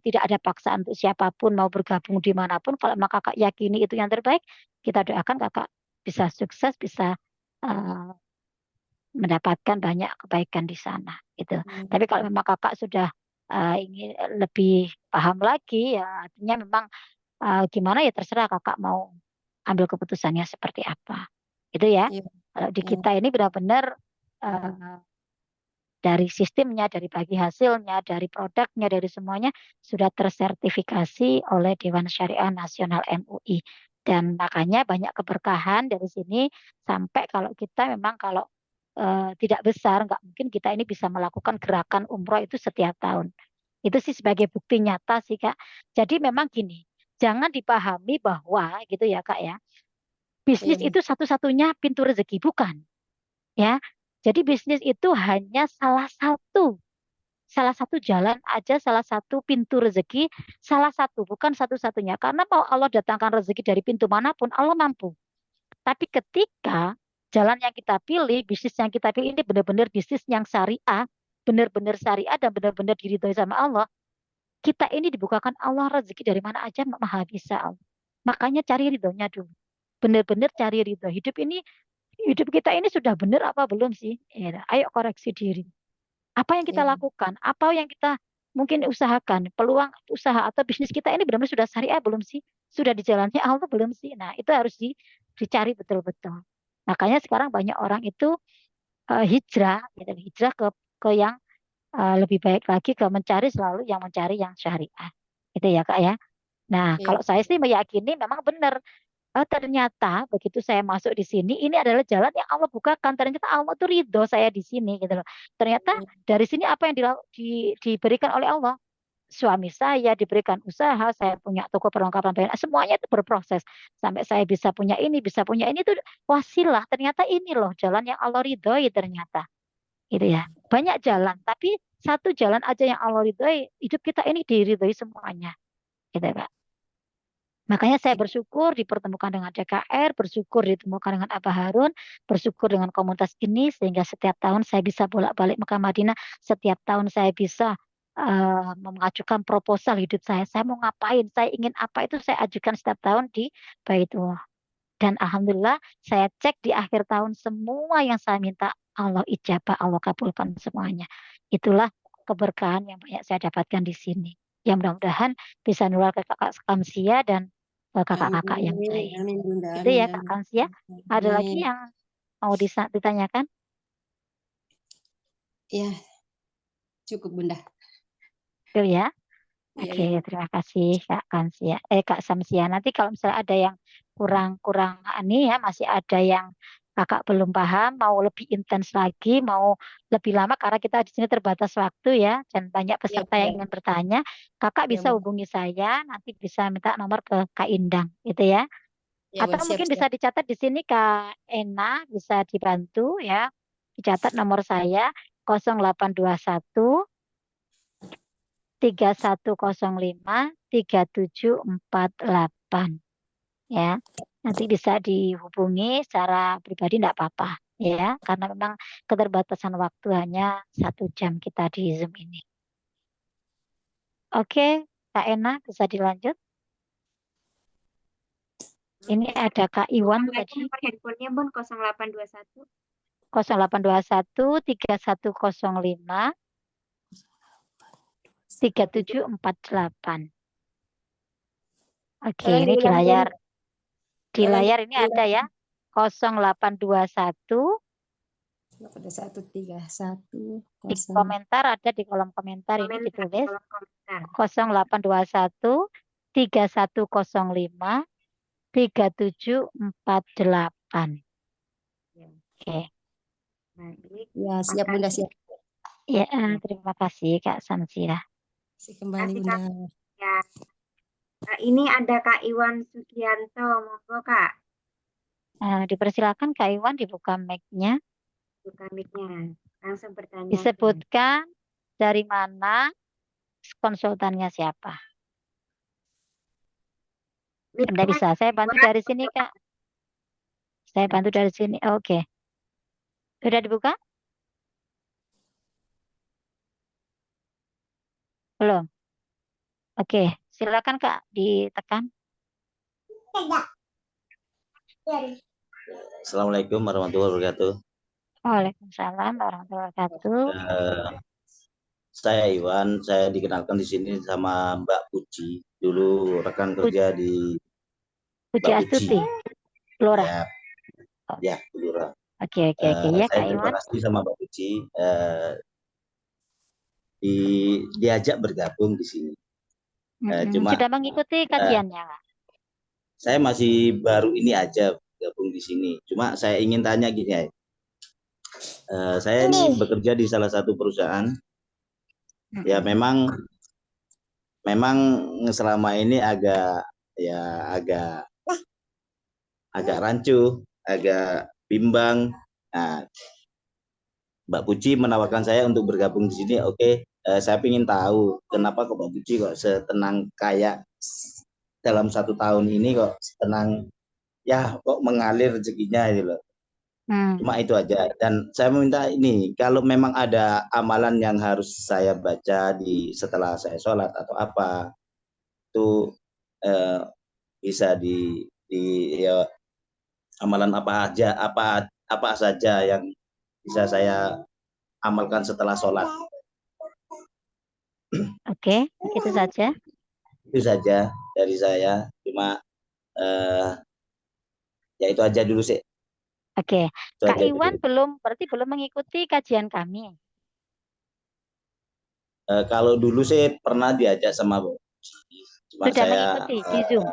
Tidak ada paksaan untuk siapapun mau bergabung dimanapun. Kalau memang kakak yakini itu yang terbaik, kita doakan kakak bisa sukses, bisa eh, mendapatkan banyak kebaikan di sana. Gitu. Hmm. Tapi kalau memang kakak sudah ingin lebih paham lagi, ya artinya memang gimana ya terserah kakak mau ambil keputusannya seperti apa. Itu ya. Iya, Kalau di kita ini benar-benar dari sistemnya, dari bagi hasilnya, dari produknya, dari semuanya sudah tersertifikasi oleh Dewan Syariah Nasional MUI. Dan makanya banyak keberkahan dari sini sampai kalau kita memang kalau tidak besar, nggak mungkin kita ini bisa melakukan gerakan umroh itu setiap tahun. Itu sih sebagai bukti nyata sih Kak. Jadi memang gini, jangan dipahami bahwa gitu ya Kak ya, bisnis Iya, itu satu-satunya pintu rezeki, bukan. Ya, jadi bisnis itu hanya salah satu jalan aja, salah satu pintu rezeki, salah satu, bukan satu-satunya. Karena mau Allah datangkan rezeki dari pintu manapun, Allah mampu. Tapi ketika jalan yang kita pilih, bisnis yang kita pilih ini benar-benar bisnis yang syariah, benar-benar syariah dan benar-benar diridhoi sama Allah, kita ini dibukakan Allah rezeki dari mana aja maha bisa Allah. Makanya cari ridhonya dulu. Benar-benar cari ridho. Hidup kita ini sudah benar apa belum sih? Ya, ayo koreksi diri. Apa yang kita iya. lakukan? Apa yang kita mungkin usahakan? Peluang usaha atau bisnis kita ini benar-benar sudah syariah belum sih? Sudah di jalannya Allah belum sih? Nah, itu harus dicari betul-betul. Makanya sekarang banyak orang itu hijrah, gitu, hijrah ke yang lebih baik lagi, ke mencari selalu yang mencari yang syariah. Itu ya Kak ya. Nah, Iya. kalau saya sih meyakini memang benar. Ternyata begitu saya masuk di sini, ini adalah jalan yang Allah bukakan. Ternyata Allah tuh ridho saya di sini gitu loh. Ternyata dari sini apa yang diberikan oleh Allah? Suami saya diberikan usaha, saya punya toko perlengkapan pakaian, semuanya itu berproses. Sampai saya bisa punya ini, bisa punya ini, itu wasilah. Ternyata ini loh jalan yang Allah ridhoi ternyata. Gitu ya. Banyak jalan, tapi satu jalan aja yang Allah ridhoi, hidup kita ini diridhoi semuanya. Gitu Kak. Makanya saya bersyukur dipertemukan dengan DKR, bersyukur ditemukan dengan Abah Harun, bersyukur dengan komunitas ini sehingga setiap tahun saya bisa bolak-balik Mekah Madinah, setiap tahun saya bisa mengajukan proposal hidup saya. Saya mau ngapain, saya ingin apa itu saya ajukan setiap tahun di Baitullah. Dan alhamdulillah saya cek di akhir tahun semua yang saya minta Allah ijabah, Allah kabulkan semuanya. Itulah keberkahan yang banyak saya dapatkan di sini. Yang mudah-mudahan bisa nular ke kakak Kamsia dan kakak-kakak yang Amin, lain. amin Bunda, Itu amin, ya Kak amin. Kamsia. Ada lagi Amin. yang mau ditanyakan? Ya, cukup Bunda. Itu ya. Iya, Oke, iya. terima kasih Kak Kamsia. Kak Samsia. Nanti kalau misalnya ada yang kurang ini ya, masih ada yang kakak belum paham, mau lebih intens lagi, mau lebih lama karena kita di sini terbatas waktu ya, dan banyak Iya, peserta yang Bunda. ingin bertanya, kakak Iya, bisa Bunda. hubungi saya, nanti bisa minta nomor ke Kak Indang, gitu ya. Iya, Atau Bunda. Siap, mungkin bisa siap. dicatat di sini Kak Ena, bisa dibantu ya. Dicatat nomor saya 0821 3105 3748 ya. Nanti bisa dihubungi secara pribadi enggak apa-apa ya, karena memang keterbatasan waktu hanya 1 jam kita di Zoom ini. Oke, Kak Ena bisa dilanjut. Ini Bisa ada Kak Iwan diulang lagi tadi nomor handphonenya Bun 0821. 0821 3105 3748. Oke, Tolong ini di diulang, layar. Bunda. Di Tolong layar ini ada diulang. ya. 0821 Pada 131 di 0. komentar, ada di kolom komentar ini Komentar, ditulis kolom komentar. 0821 3105 3748. Ya, Oke. baik. Ya, siap Bunda, Makasih. siap. Ya, Ya, terima kasih Kak Samsia. Kasih kembali kasih Bunda. Kak. Ya. Ini ada Kak Iwan Sugianto, monggo Kak, Dipersilakan Kak Iwan dibuka mic-nya. buka mic-nya. Langsung bertanya aja. Disebutkan dari mana, konsultannya siapa. Anda Mic-nya bisa, saya bantu dibuat, dari sini Kak. Saya bantu dari sini. Oke. Sudah dibuka? Belum? Oke, silakan Kak, ditekan. Assalamualaikum warahmatullahi wabarakatuh. Waalaikumsalam warahmatullahi wabarakatuh. Saya Iwan, saya dikenalkan di sini sama Mbak Puji. Dulu rekan kerja di Puji Mbak Puji. Astuti, Lora. Ya, ya, Lura. Oke, ya Saya Kak terima Iwan. kasih sama Mbak Puji diajak bergabung di sini. Cuma Sudah mengikuti kajiannya, Kak? saya masih baru ini aja gabung di sini. Cuma saya ingin tanya gini ya. Saya ini bekerja di salah satu perusahaan. Ya memang selama ini agak rancu, agak bimbang. Nah, Mbak Puji menawarkan saya untuk bergabung di sini. Oke, saya ingin tahu kenapa kok Mbak Puji kok setenang kayak dalam 1 tahun ini kok tenang, ya kok mengalir rezekinya gitu loh. Cuma itu aja. Dan saya meminta ini, kalau memang ada amalan yang harus saya baca setelah saya sholat atau apa, itu bisa ya, amalan apa aja, apa saja yang bisa saya amalkan setelah sholat. Oke, itu saja. Itu saja dari saya. Cuma ya itu aja dulu sih. Oke, Itu Kak aja Iwan dulu. berarti belum mengikuti kajian kami. Kalau dulu sih pernah diajak sama Bu. Cuma Sudah saya mengikuti di Zoom.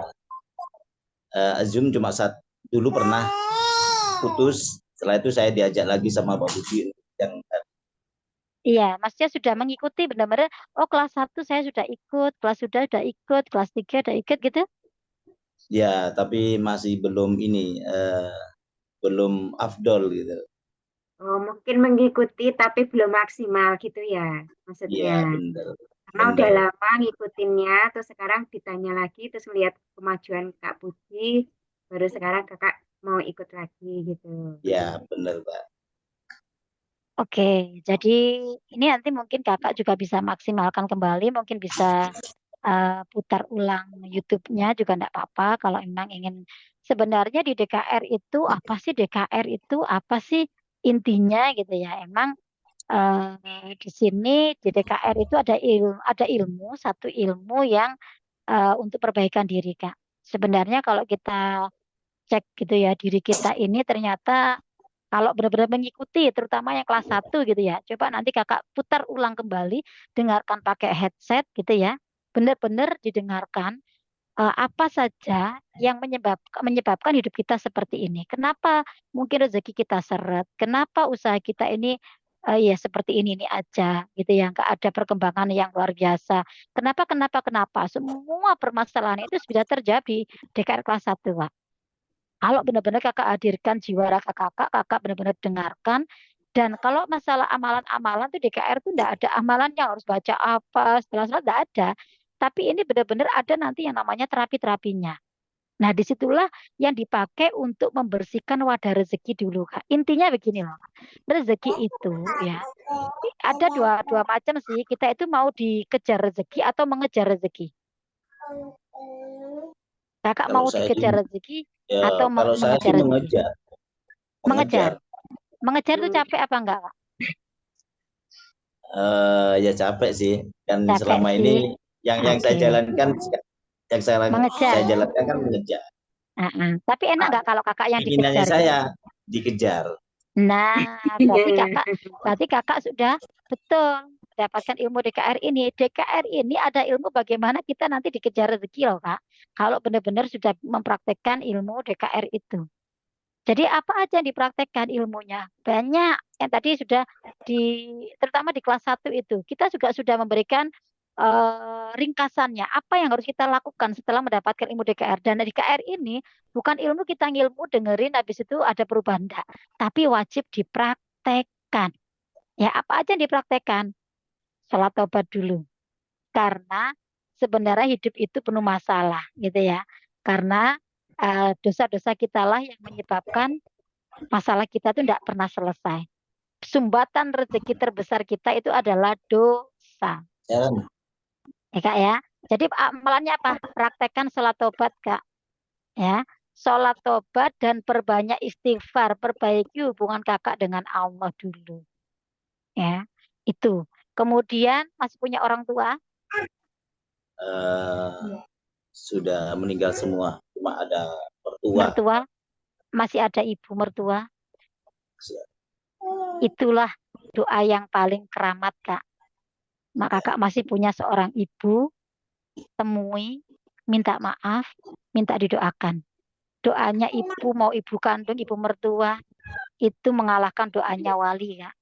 Zoom dulu pernah putus. Setelah itu saya diajak lagi sama Pak Budi yang Iya, maksudnya sudah mengikuti benar-benar, oh kelas 1 saya sudah ikut, kelas sudah ikut, kelas 3 udah ikut gitu? ya, tapi masih belum ini, belum afdol gitu. Oh, mungkin mengikuti tapi belum maksimal gitu ya Iya, maksudnya. benar. Karena udah lama ngikutinnya, terus sekarang ditanya lagi, terus melihat kemajuan Kak Puji, baru sekarang kakak mau ikut lagi gitu. Ya, benar, Pak. Oke, jadi ini nanti mungkin kakak juga bisa maksimalkan kembali, mungkin bisa putar ulang YouTube-nya juga enggak apa-apa kalau memang ingin. Sebenarnya di DKR itu apa sih, DKR itu apa sih intinya gitu ya. Emang di sini di DKR itu ada ilmu, satu ilmu yang untuk perbaikan diri, Kak. Sebenarnya kalau kita cek gitu ya, diri kita ini ternyata kalau benar-benar mengikuti, terutama yang kelas 1 gitu ya. Coba nanti kakak putar ulang kembali, dengarkan pakai headset gitu ya. Benar-benar didengarkan apa saja yang menyebabkan hidup kita seperti ini. Kenapa mungkin rezeki kita seret? Kenapa usaha kita ini ya seperti ini aja gitu ya, nggak ada perkembangan yang luar biasa. Kenapa? Semua permasalahan itu sudah terjadi di DKR kelas 1, Pak. Kalau benar-benar kakak hadirkan jiwa raga kakak, kakak benar-benar dengarkan. Dan kalau masalah amalan-amalan tuh DKR tuh enggak ada amalan yang harus baca apa, setelah sholat enggak ada. Tapi ini benar-benar ada nanti yang namanya terapi-terapinya. Nah, disitulah yang dipakai untuk membersihkan wadah rezeki dulu, Kak. Intinya begini loh, Kak. Rezeki itu ya, ada dua macam sih. Kita itu mau dikejar rezeki atau mengejar rezeki. Kakak Kalau mau saya dikejar rezeki ya, atau kalau saya sih mengejar rezeki? mengejar. Mengejar itu capek apa enggak, Kak? Ya capek sih. Dan Capek selama sih. ini yang saya Oke. jalankan, Mengejar. saya jalankan kan mengejar. Tapi enak nggak kalau kakak yang Keinginannya dikejar gitu? saya dikejar. Nah, berarti kakak sudah betul mendapatkan ilmu DKR ini. DKR ini ada ilmu bagaimana kita nanti dikejar rezeki loh, Kak. Kalau benar-benar sudah mempraktekkan ilmu DKR itu. Jadi apa aja yang dipraktekkan ilmunya? Banyak. Yang tadi sudah terutama di kelas 1 itu, kita juga sudah memberikan ringkasannya. Apa yang harus kita lakukan setelah mendapatkan ilmu DKR. Dan DKR ini bukan ilmu kita ngilmu dengerin habis itu ada perubahan. Enggak. Tapi wajib dipraktekkan. Ya apa aja yang dipraktekkan? Sholat tobat dulu. Karena sebenarnya hidup itu penuh masalah gitu ya. Karena dosa-dosa kita lah yang menyebabkan masalah kita itu tidak pernah selesai. Sumbatan rezeki terbesar kita itu adalah dosa. Ya, Ya, Kak ya. Jadi amalannya apa? Praktekkan sholat tobat, Kak. Ya. Sholat tobat dan perbanyak istighfar. Perbaiki hubungan kakak dengan Allah dulu. Ya. Itu. Kemudian masih punya orang tua? sudah meninggal semua. Cuma ada mertua. Mertua? Masih ada ibu mertua? Itulah doa yang paling keramat, Kak. Maka Kakak masih punya seorang ibu, temui, minta maaf, minta didoakan. Doanya ibu, mau ibu kandung, ibu mertua, itu mengalahkan doanya wali, Kak.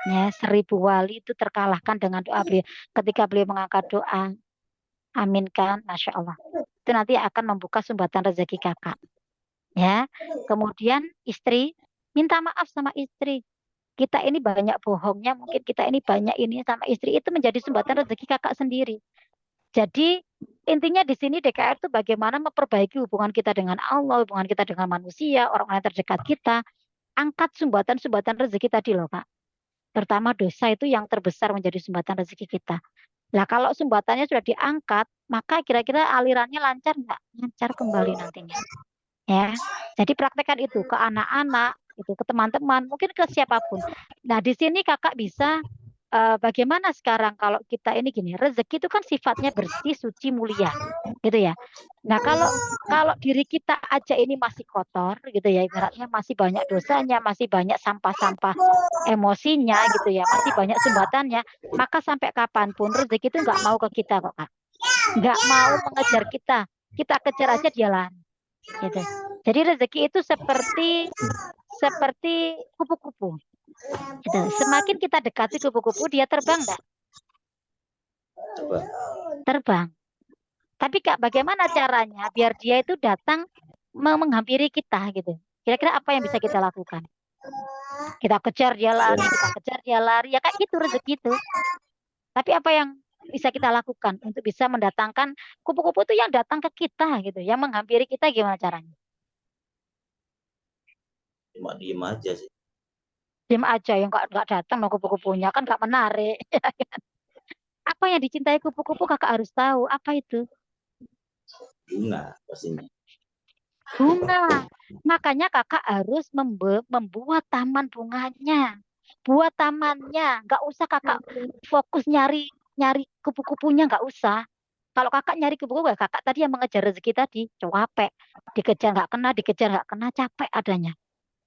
Ya, 1000 wali itu terkalahkan dengan doa beliau. Ketika beliau mengangkat doa, aminkan, Masya Allah. Itu nanti akan membuka sumbatan rezeki Kakak. Ya, kemudian istri, minta maaf sama istri. Kita ini banyak bohongnya, mungkin kita ini banyak ini sama istri, itu menjadi sumbatan rezeki Kakak sendiri. Jadi intinya di sini DKR itu bagaimana memperbaiki hubungan kita dengan Allah, hubungan kita dengan manusia, orang-orang terdekat kita. Angkat sumbatan-sumbatan rezeki tadi loh, Kak. Terutama dosa itu yang terbesar menjadi sumbatan rezeki kita. Nah, kalau sumbatannya sudah diangkat, maka kira-kira alirannya lancar nggak? Lancar kembali nantinya. Ya, jadi praktekkan itu ke anak-anak, itu ke teman-teman, mungkin ke siapapun. Nah, di sini Kakak bisa bagaimana sekarang kalau kita ini gini, rezeki itu kan sifatnya bersih, suci, mulia, gitu ya. Nah, kalau diri kita aja ini masih kotor, gitu ya, ibaratnya masih banyak dosanya, masih banyak sampah-sampah emosinya, gitu ya, masih banyak sumbatannya, maka sampai kapanpun rezeki itu nggak mau ke kita kok, Kak. Nggak mau mengejar kita, kita kejar aja dia lari, gitu. Jadi rezeki itu seperti kupu-kupu. Gitu. Semakin kita dekati kupu-kupu, dia terbang enggak? Terbang. Tapi Kak, bagaimana caranya biar dia itu datang menghampiri kita gitu? Kira-kira apa yang bisa kita lakukan? Kita kejar dia lari, kita kejar dia lari, ya kayak gitu rezeki itu. Tapi apa yang bisa kita lakukan untuk bisa mendatangkan kupu-kupu itu yang datang ke kita gitu, yang menghampiri kita gimana caranya? Cuma diem aja sih. Diam aja yang nggak datang no kupu-kupunya kan nggak menarik. Apa yang dicintai kupu-kupu Kakak harus tahu. Apa itu? Bunga pastinya. Bunga. Makanya Kakak harus membuat taman bunganya. Buat tamannya. Nggak usah Kakak fokus nyari kupu-kupunya, nggak usah. Kalau Kakak nyari kupu-kupu, Kakak tadi yang mengejar rezeki tadi, capek. Dikejar nggak kena, capek adanya.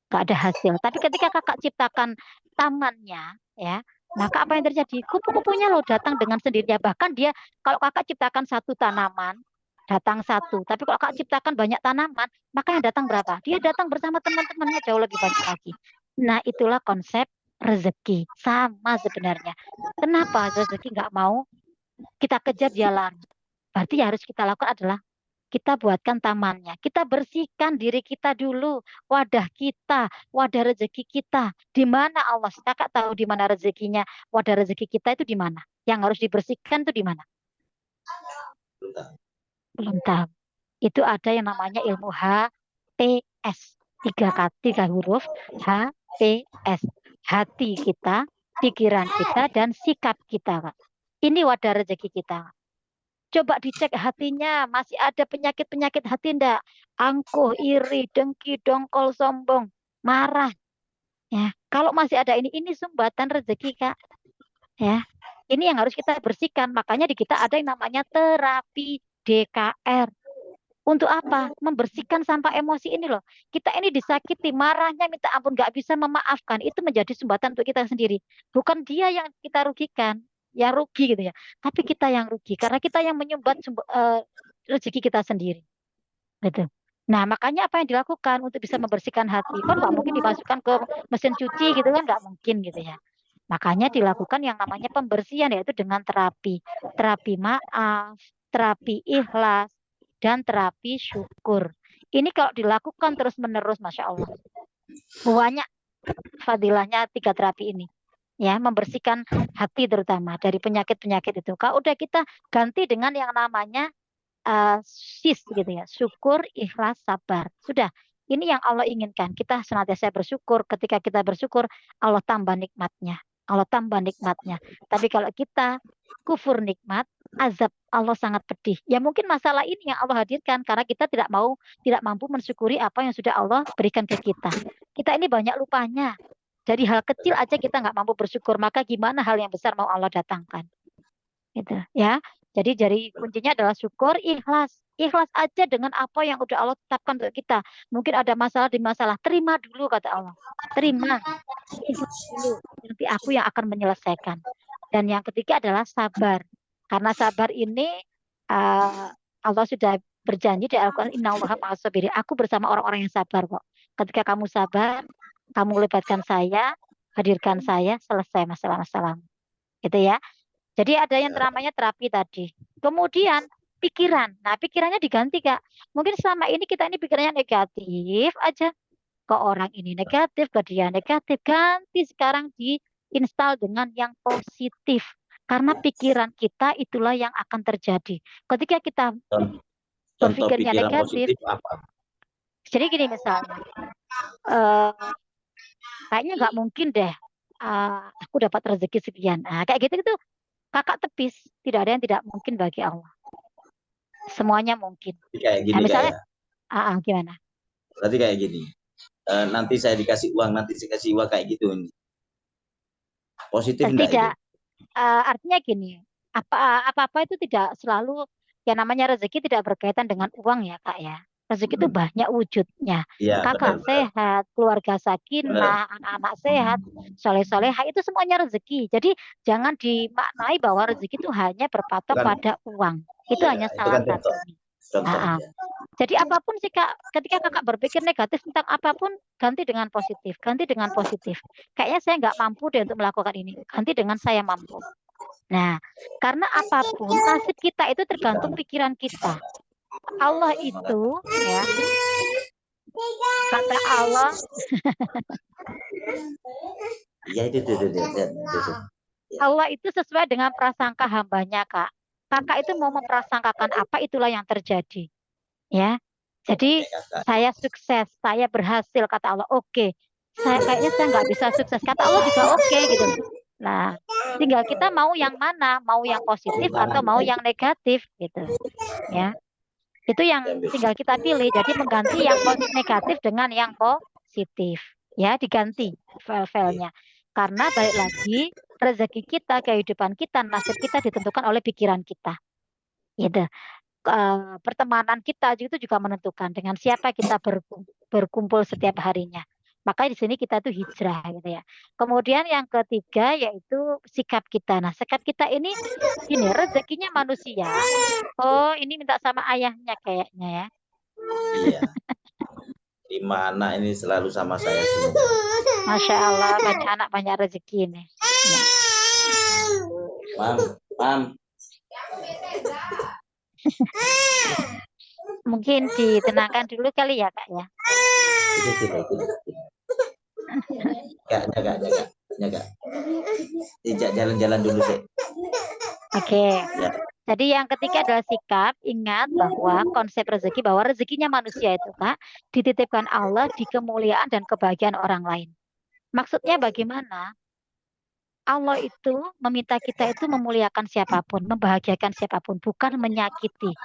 Nggak ada hasil. Tapi ketika Kakak ciptakan tamannya, ya, maka apa yang terjadi? Kupu-kupunya loh datang dengan sendirinya. Bahkan dia, kalau Kakak ciptakan satu tanaman, datang satu. Tapi kalau Kakak ciptakan banyak tanaman, maka yang datang berapa? Dia datang bersama teman-temannya jauh lebih banyak lagi. Nah, itulah konsep rezeki. Sama sebenarnya. Kenapa rezeki nggak mau kita kejar dia lari? Berarti yang harus kita lakukan adalah kita buatkan tamannya. Kita bersihkan diri kita dulu. Wadah rezeki kita. Di mana Allah? Kakak tahu di mana rezekinya? Wadah rezeki kita itu di mana? Yang harus dibersihkan itu di mana? Belum tahu. Itu ada yang namanya ilmu HTS. Tiga huruf HTS. Hati kita, pikiran kita, dan sikap kita, Kak. Ini wadah rezeki kita. Coba dicek hatinya, masih ada penyakit-penyakit hati enggak? Angkuh, iri, dengki, dongkol, sombong, marah. Ya, kalau masih ada ini sumbatan rezeki, Kak. Ya, ini yang harus kita bersihkan. Makanya di kita ada yang namanya terapi DKR. Untuk apa? Membersihkan sampah emosi ini loh. Kita ini disakiti, marahnya minta ampun, nggak bisa memaafkan. Itu menjadi sumbatan untuk kita sendiri. Bukan dia yang kita rugikan, yang rugi gitu ya. Tapi kita yang rugi karena kita yang menyumbat rezeki kita sendiri. Gitu. Nah, makanya apa yang dilakukan untuk bisa membersihkan hati? Kan nggak mungkin dimasukkan ke mesin cuci gitu kan, nggak mungkin gitu ya. Makanya dilakukan yang namanya pembersihan yaitu dengan terapi. Terapi maaf, terapi ikhlas, dan terapi syukur. Ini kalau dilakukan terus-menerus, Masya Allah. Banyak fadilahnya 3 terapi ini. Ya, membersihkan hati terutama dari penyakit-penyakit itu. Kalau udah kita ganti dengan yang namanya SIS gitu ya, syukur, ikhlas, sabar. Sudah, ini yang Allah inginkan. Kita senantiasa bersyukur. Ketika kita bersyukur, Allah tambah nikmatnya. Allah tambah nikmatnya. Tapi kalau kita kufur nikmat, azab Allah sangat pedih. Ya mungkin masalah ini yang Allah hadirkan karena kita tidak mampu mensyukuri apa yang sudah Allah berikan ke kita. Kita ini banyak lupanya. Jadi hal kecil aja kita nggak mampu bersyukur, maka gimana hal yang besar mau Allah datangkan? Gitu ya. Jadi kuncinya adalah syukur, ikhlas. Ikhlas aja dengan apa yang udah Allah tetapkan untuk kita. Mungkin ada masalah di masalah, terima dulu kata Allah. Terima, ikhlas dulu. Nanti aku yang akan menyelesaikan. Dan yang ketiga adalah sabar. Karena sabar ini Allah sudah berjanji di Al-Quran, innallaha ma'as sabirin. Aku bersama orang-orang yang sabar kok. Ketika kamu sabar, kamu libatkan saya, hadirkan saya, selesai masalah-masalah. Gitu ya. Jadi ada yang namanya terapi tadi. Kemudian pikiran. Nah, pikirannya diganti, Kak. Mungkin selama ini kita ini pikirannya negatif aja. Ke orang ini negatif, ke dia negatif. Ganti sekarang diinstal dengan yang positif. Karena pikiran kita itulah yang akan terjadi. Ketika kita Contoh berpikirnya pikiran negatif, positif apa? jadi gini misalnya, kayaknya nggak mungkin deh aku dapat rezeki sekian. Nah, kayak gitu kakak tepis. Tidak ada yang tidak mungkin bagi Allah. Semuanya mungkin. Jadi kayak gini, Nah, misalnya, kayak, gimana? berarti kayak gini. Nanti saya dikasih uang, nanti saya kasih uang kayak gitu. Positif enggak Tidak. itu? Artinya gini, apa-apa itu tidak selalu, yang namanya rezeki tidak berkaitan dengan uang ya Kak ya. Rezeki itu banyak wujudnya. Iya, Kakak benar. sehat, keluarga sakinah, anak-anak sehat, soleh-solehah, itu semuanya rezeki. Jadi jangan dimaknai bahwa rezeki itu hanya berpatok Bukan. pada uang. Itu Iya, hanya itu salah kan contoh. satunya. Contohnya. Jadi apapun sih Kak, ketika kakak berpikir negatif tentang apapun, ganti dengan positif, ganti dengan positif. Kayaknya saya nggak mampu deh untuk melakukan ini, ganti dengan saya mampu. Nah, karena apapun nasib kita itu tergantung pikiran kita. Allah itu, ya, kata Allah, Iya itu. Allah itu sesuai dengan prasangka hambanya Kak. Kakak itu mau memprasangkakan apa, itulah yang terjadi. Ya, jadi saya sukses, saya berhasil, kata Allah. Oke, kayaknya saya nggak bisa sukses, kata Allah juga oke gitu loh. Nah, tinggal kita mau yang mana, mau yang positif atau mau yang negatif gitu. Ya, itu yang tinggal kita pilih. Jadi mengganti yang negatif dengan yang positif. Ya, diganti file-filenya. Karena balik lagi, rezeki kita, kehidupan kita, nasib kita ditentukan oleh pikiran kita. Gitu. Pertemanan kita itu juga menentukan dengan siapa kita berkumpul setiap harinya. Makanya di sini kita tuh hijrah gitu ya. Kemudian yang ketiga yaitu sikap kita. Nah, sikap kita ini rezekinya manusia. Oh, ini minta sama ayahnya kayaknya ya. Iya. Di mana ini selalu sama saya semua. Masya Allah, banyak anak banyak rezeki ini. Ya. Mam. Mungkin ditenangkan dulu kali ya Kak ya. Jaga. Tidak jalan-jalan dulu sih. Oke. Ya. Jadi yang ketiga adalah sikap. Ingat bahwa konsep rezeki, bahwa rezekinya manusia itu Kak dititipkan Allah di kemuliaan dan kebahagiaan orang lain. Maksudnya bagaimana? Allah itu meminta kita itu memuliakan siapapun, membahagiakan siapapun, bukan menyakiti.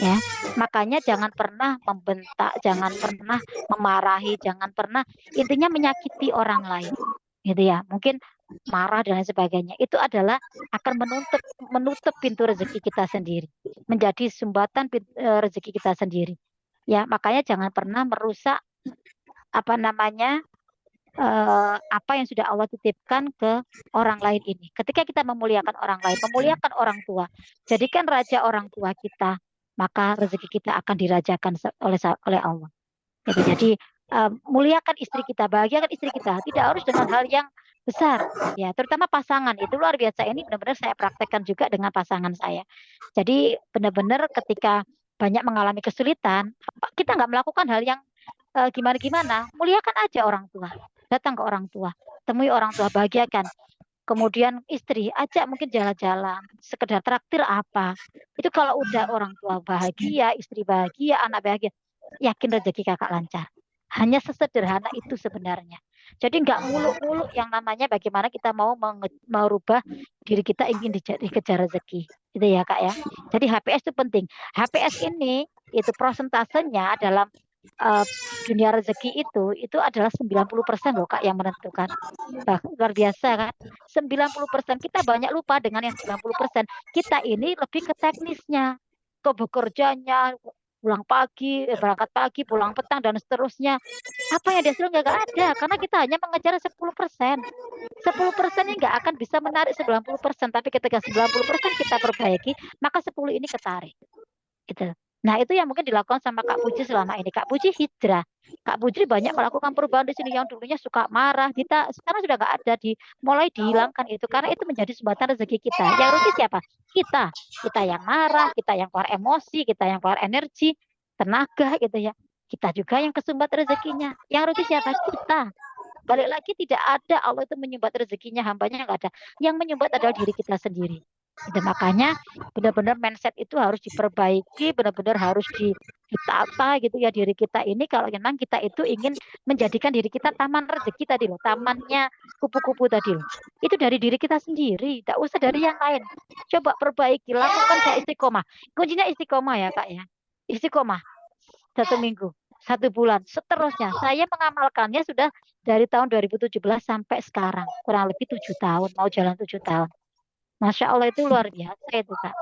Ya, makanya jangan pernah membentak, jangan pernah memarahi, jangan pernah intinya menyakiti orang lain, gitu ya. Mungkin marah dan lain sebagainya. Itu adalah akan menutup pintu rezeki kita sendiri, menjadi sumbatan rezeki kita sendiri. Ya, makanya jangan pernah merusak apa yang sudah Allah titipkan ke orang lain ini. Ketika kita memuliakan orang lain, memuliakan orang tua, jadikan raja orang tua kita, maka rezeki kita akan dirajakan oleh Allah. Jadi muliakan istri kita, bahagiakan istri kita, tidak harus dengan hal yang besar, ya, terutama pasangan itu luar biasa. Ini benar-benar saya praktekkan juga dengan pasangan saya. Jadi benar-benar ketika banyak mengalami kesulitan, kita nggak melakukan hal yang gimana-gimana, muliakan aja orang tua. Datang ke orang tua, temui orang tua, bahagiakan. Kemudian istri, ajak mungkin jalan-jalan, sekedar traktir apa. Itu kalau udah orang tua bahagia, istri bahagia, anak bahagia, yakin rezeki kakak lancar. Hanya sesederhana itu sebenarnya. Jadi nggak muluk-muluk yang namanya bagaimana kita mau merubah diri kita ingin dikejar rezeki. Gitu ya Kak ya. Jadi HPS itu penting. HPS ini itu prosentasenya dalam dunia rezeki itu adalah 90% loh Kak yang menentukan. Luar biasa kan? 90%. Kita banyak lupa dengan yang 90%. Kita ini lebih ke teknisnya, ke bekerjanya, pulang pagi, berangkat pagi, pulang petang dan seterusnya. Apa yang dihasilkan nggak ada karena kita hanya mengejar 10%. 10%-nya nggak akan bisa menarik 90%, tapi ketika 90% kita perbaiki, maka 10 ini ketarik. Gitu. Nah, itu yang mungkin dilakukan sama Kak Puji selama ini. Kak Puji hijrah. Kak Puji banyak melakukan perubahan di sini yang dulunya suka marah. Kita sekarang sudah nggak ada, mulai dihilangkan itu karena itu menjadi sumbatan rezeki kita. Yang rugi siapa? Kita. Kita yang marah, kita yang keluar emosi, kita yang keluar energi, tenaga gitu ya. Kita juga yang kesumbat rezekinya. Yang rugi siapa? Kita. Balik lagi tidak ada Allah itu menyumbat rezekinya hambanya nggak ada. Yang menyumbat adalah diri kita sendiri. Itu makanya benar-benar mindset itu harus diperbaiki, benar-benar harus ditata gitu ya diri kita ini kalau memang kita itu ingin menjadikan diri kita taman rezeki tadi loh, tamannya kupu-kupu tadi loh. Itu dari diri kita sendiri, tidak usah dari yang lain. Coba perbaiki, lakukan saya istiqomah. Kuncinya istiqomah ya Kak ya. Istiqomah 1 minggu, 1 bulan, seterusnya. Saya mengamalkannya sudah dari tahun 2017 sampai sekarang, kurang lebih 7 tahun, mau jalan 7 tahun. Masya Allah itu luar biasa itu Kak.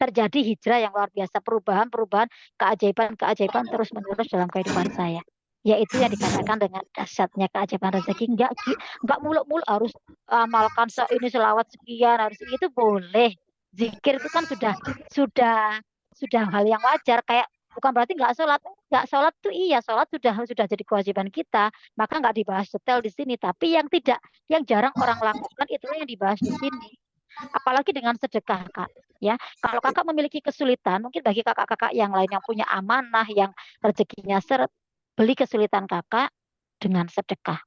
Terjadi hijrah yang luar biasa, perubahan-perubahan, keajaiban-keajaiban terus-menerus dalam kehidupan saya. Yaitu yang dikatakan dengan dahsyatnya keajaiban rezeki. Enggak muluk-muluk harus amalkan ini selawat sekian, harus itu boleh. Zikir itu kan sudah hal yang wajar, kayak bukan berarti nggak sholat tuh iya, sholat sudah jadi kewajiban kita, maka nggak dibahas detail di sini. Tapi yang jarang orang lakukan itulah yang dibahas di sini. Apalagi dengan sedekah Kak. Ya, kalau Kakak memiliki kesulitan, mungkin bagi kakak-kakak yang lain yang punya amanah, yang rezekinya seret, beli kesulitan Kakak dengan sedekah.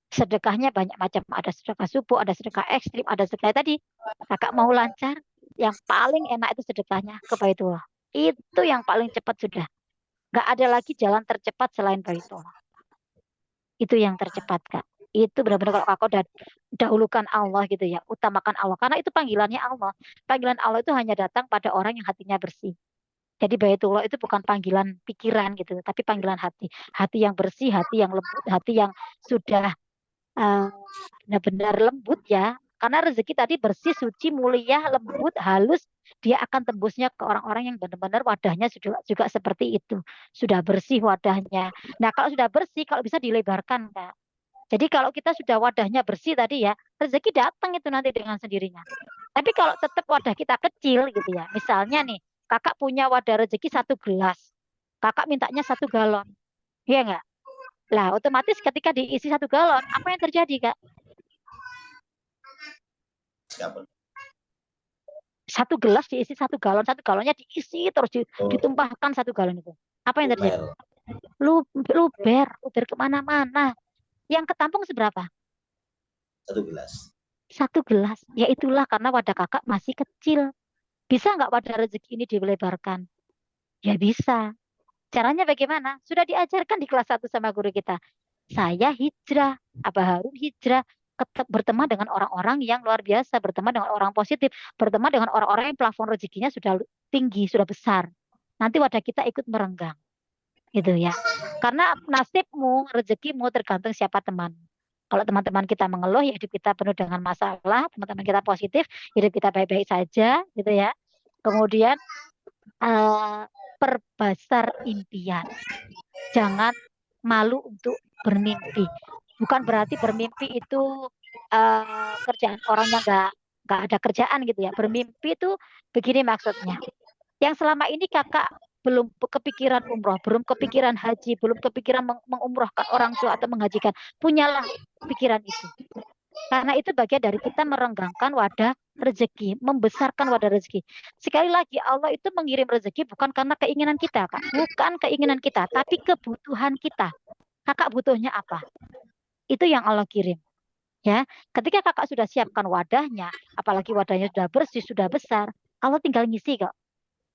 Sedekahnya banyak macam, ada sedekah subuh, ada sedekah ekstrim, ada sedekah tadi. Kakak mau lancar, yang paling enak itu sedekahnya ke Baitullah. Itu yang paling cepat sudah. Nggak ada lagi jalan tercepat selain Baitullah. Itu yang tercepat Kak. Itu benar-benar kalau Kakak udah dahulukan Allah gitu ya, utamakan Allah. Karena itu panggilannya Allah. Panggilan Allah itu hanya datang pada orang yang hatinya bersih. Jadi Baitullah itu bukan panggilan pikiran gitu, tapi panggilan hati. Hati yang bersih, hati yang lembut, hati yang sudah benar-benar lembut ya. Karena rezeki tadi bersih, suci, mulia, lembut, halus, dia akan tembusnya ke orang-orang yang benar-benar wadahnya juga seperti itu. Sudah bersih wadahnya. Nah, kalau sudah bersih, kalau bisa dilebarkan, Kak. Jadi kalau kita sudah wadahnya bersih tadi ya, rezeki datang itu nanti dengan sendirinya. Tapi kalau tetap wadah kita kecil gitu ya, misalnya nih, kakak punya wadah rezeki 1 gelas, kakak mintanya 1 galon, iya nggak? Lah otomatis ketika diisi 1 galon, apa yang terjadi Kak? Siapa? 1 gelas diisi 1 galon, 1 galonnya diisi terus ditumpahkan 1 galon itu. Apa yang terjadi? Luber kemana-mana. Yang ketampung seberapa? 1 gelas. 1 gelas. Ya itulah karena wadah kakak masih kecil. Bisa nggak wadah rezeki ini dilebarkan? Ya bisa. Caranya bagaimana? Sudah diajarkan di kelas 1 sama guru kita. Saya hijrah, Abah Harun hijrah, berteman dengan orang-orang yang luar biasa, berteman dengan orang positif, berteman dengan orang-orang yang plafon rezekinya sudah tinggi, sudah besar. Nanti wadah kita ikut merenggang. Gitu ya. Karena nasibmu, rezekimu tergantung siapa teman. Kalau teman-teman kita mengeluh, ya hidup kita penuh dengan masalah. Teman-teman kita positif, hidup kita baik-baik saja, gitu ya. Kemudian perbesar impian. Jangan malu untuk bermimpi. Bukan berarti bermimpi itu kerjaan orang yang nggak ada kerjaan gitu ya. Bermimpi itu begini maksudnya. Yang selama ini kakak belum kepikiran umroh, belum kepikiran haji, belum kepikiran mengumrohkan orang tua atau menghajikan, punyalah pikiran itu. Karena itu bagian dari kita merenggangkan wadah rezeki, membesarkan wadah rezeki. Sekali lagi, Allah itu mengirim rezeki bukan karena keinginan kita, Kak. Bukan keinginan kita, tapi kebutuhan kita. Kakak butuhnya apa? Itu yang Allah kirim. Ya, ketika kakak sudah siapkan wadahnya, apalagi wadahnya sudah bersih, sudah besar, Allah tinggal ngisi kok.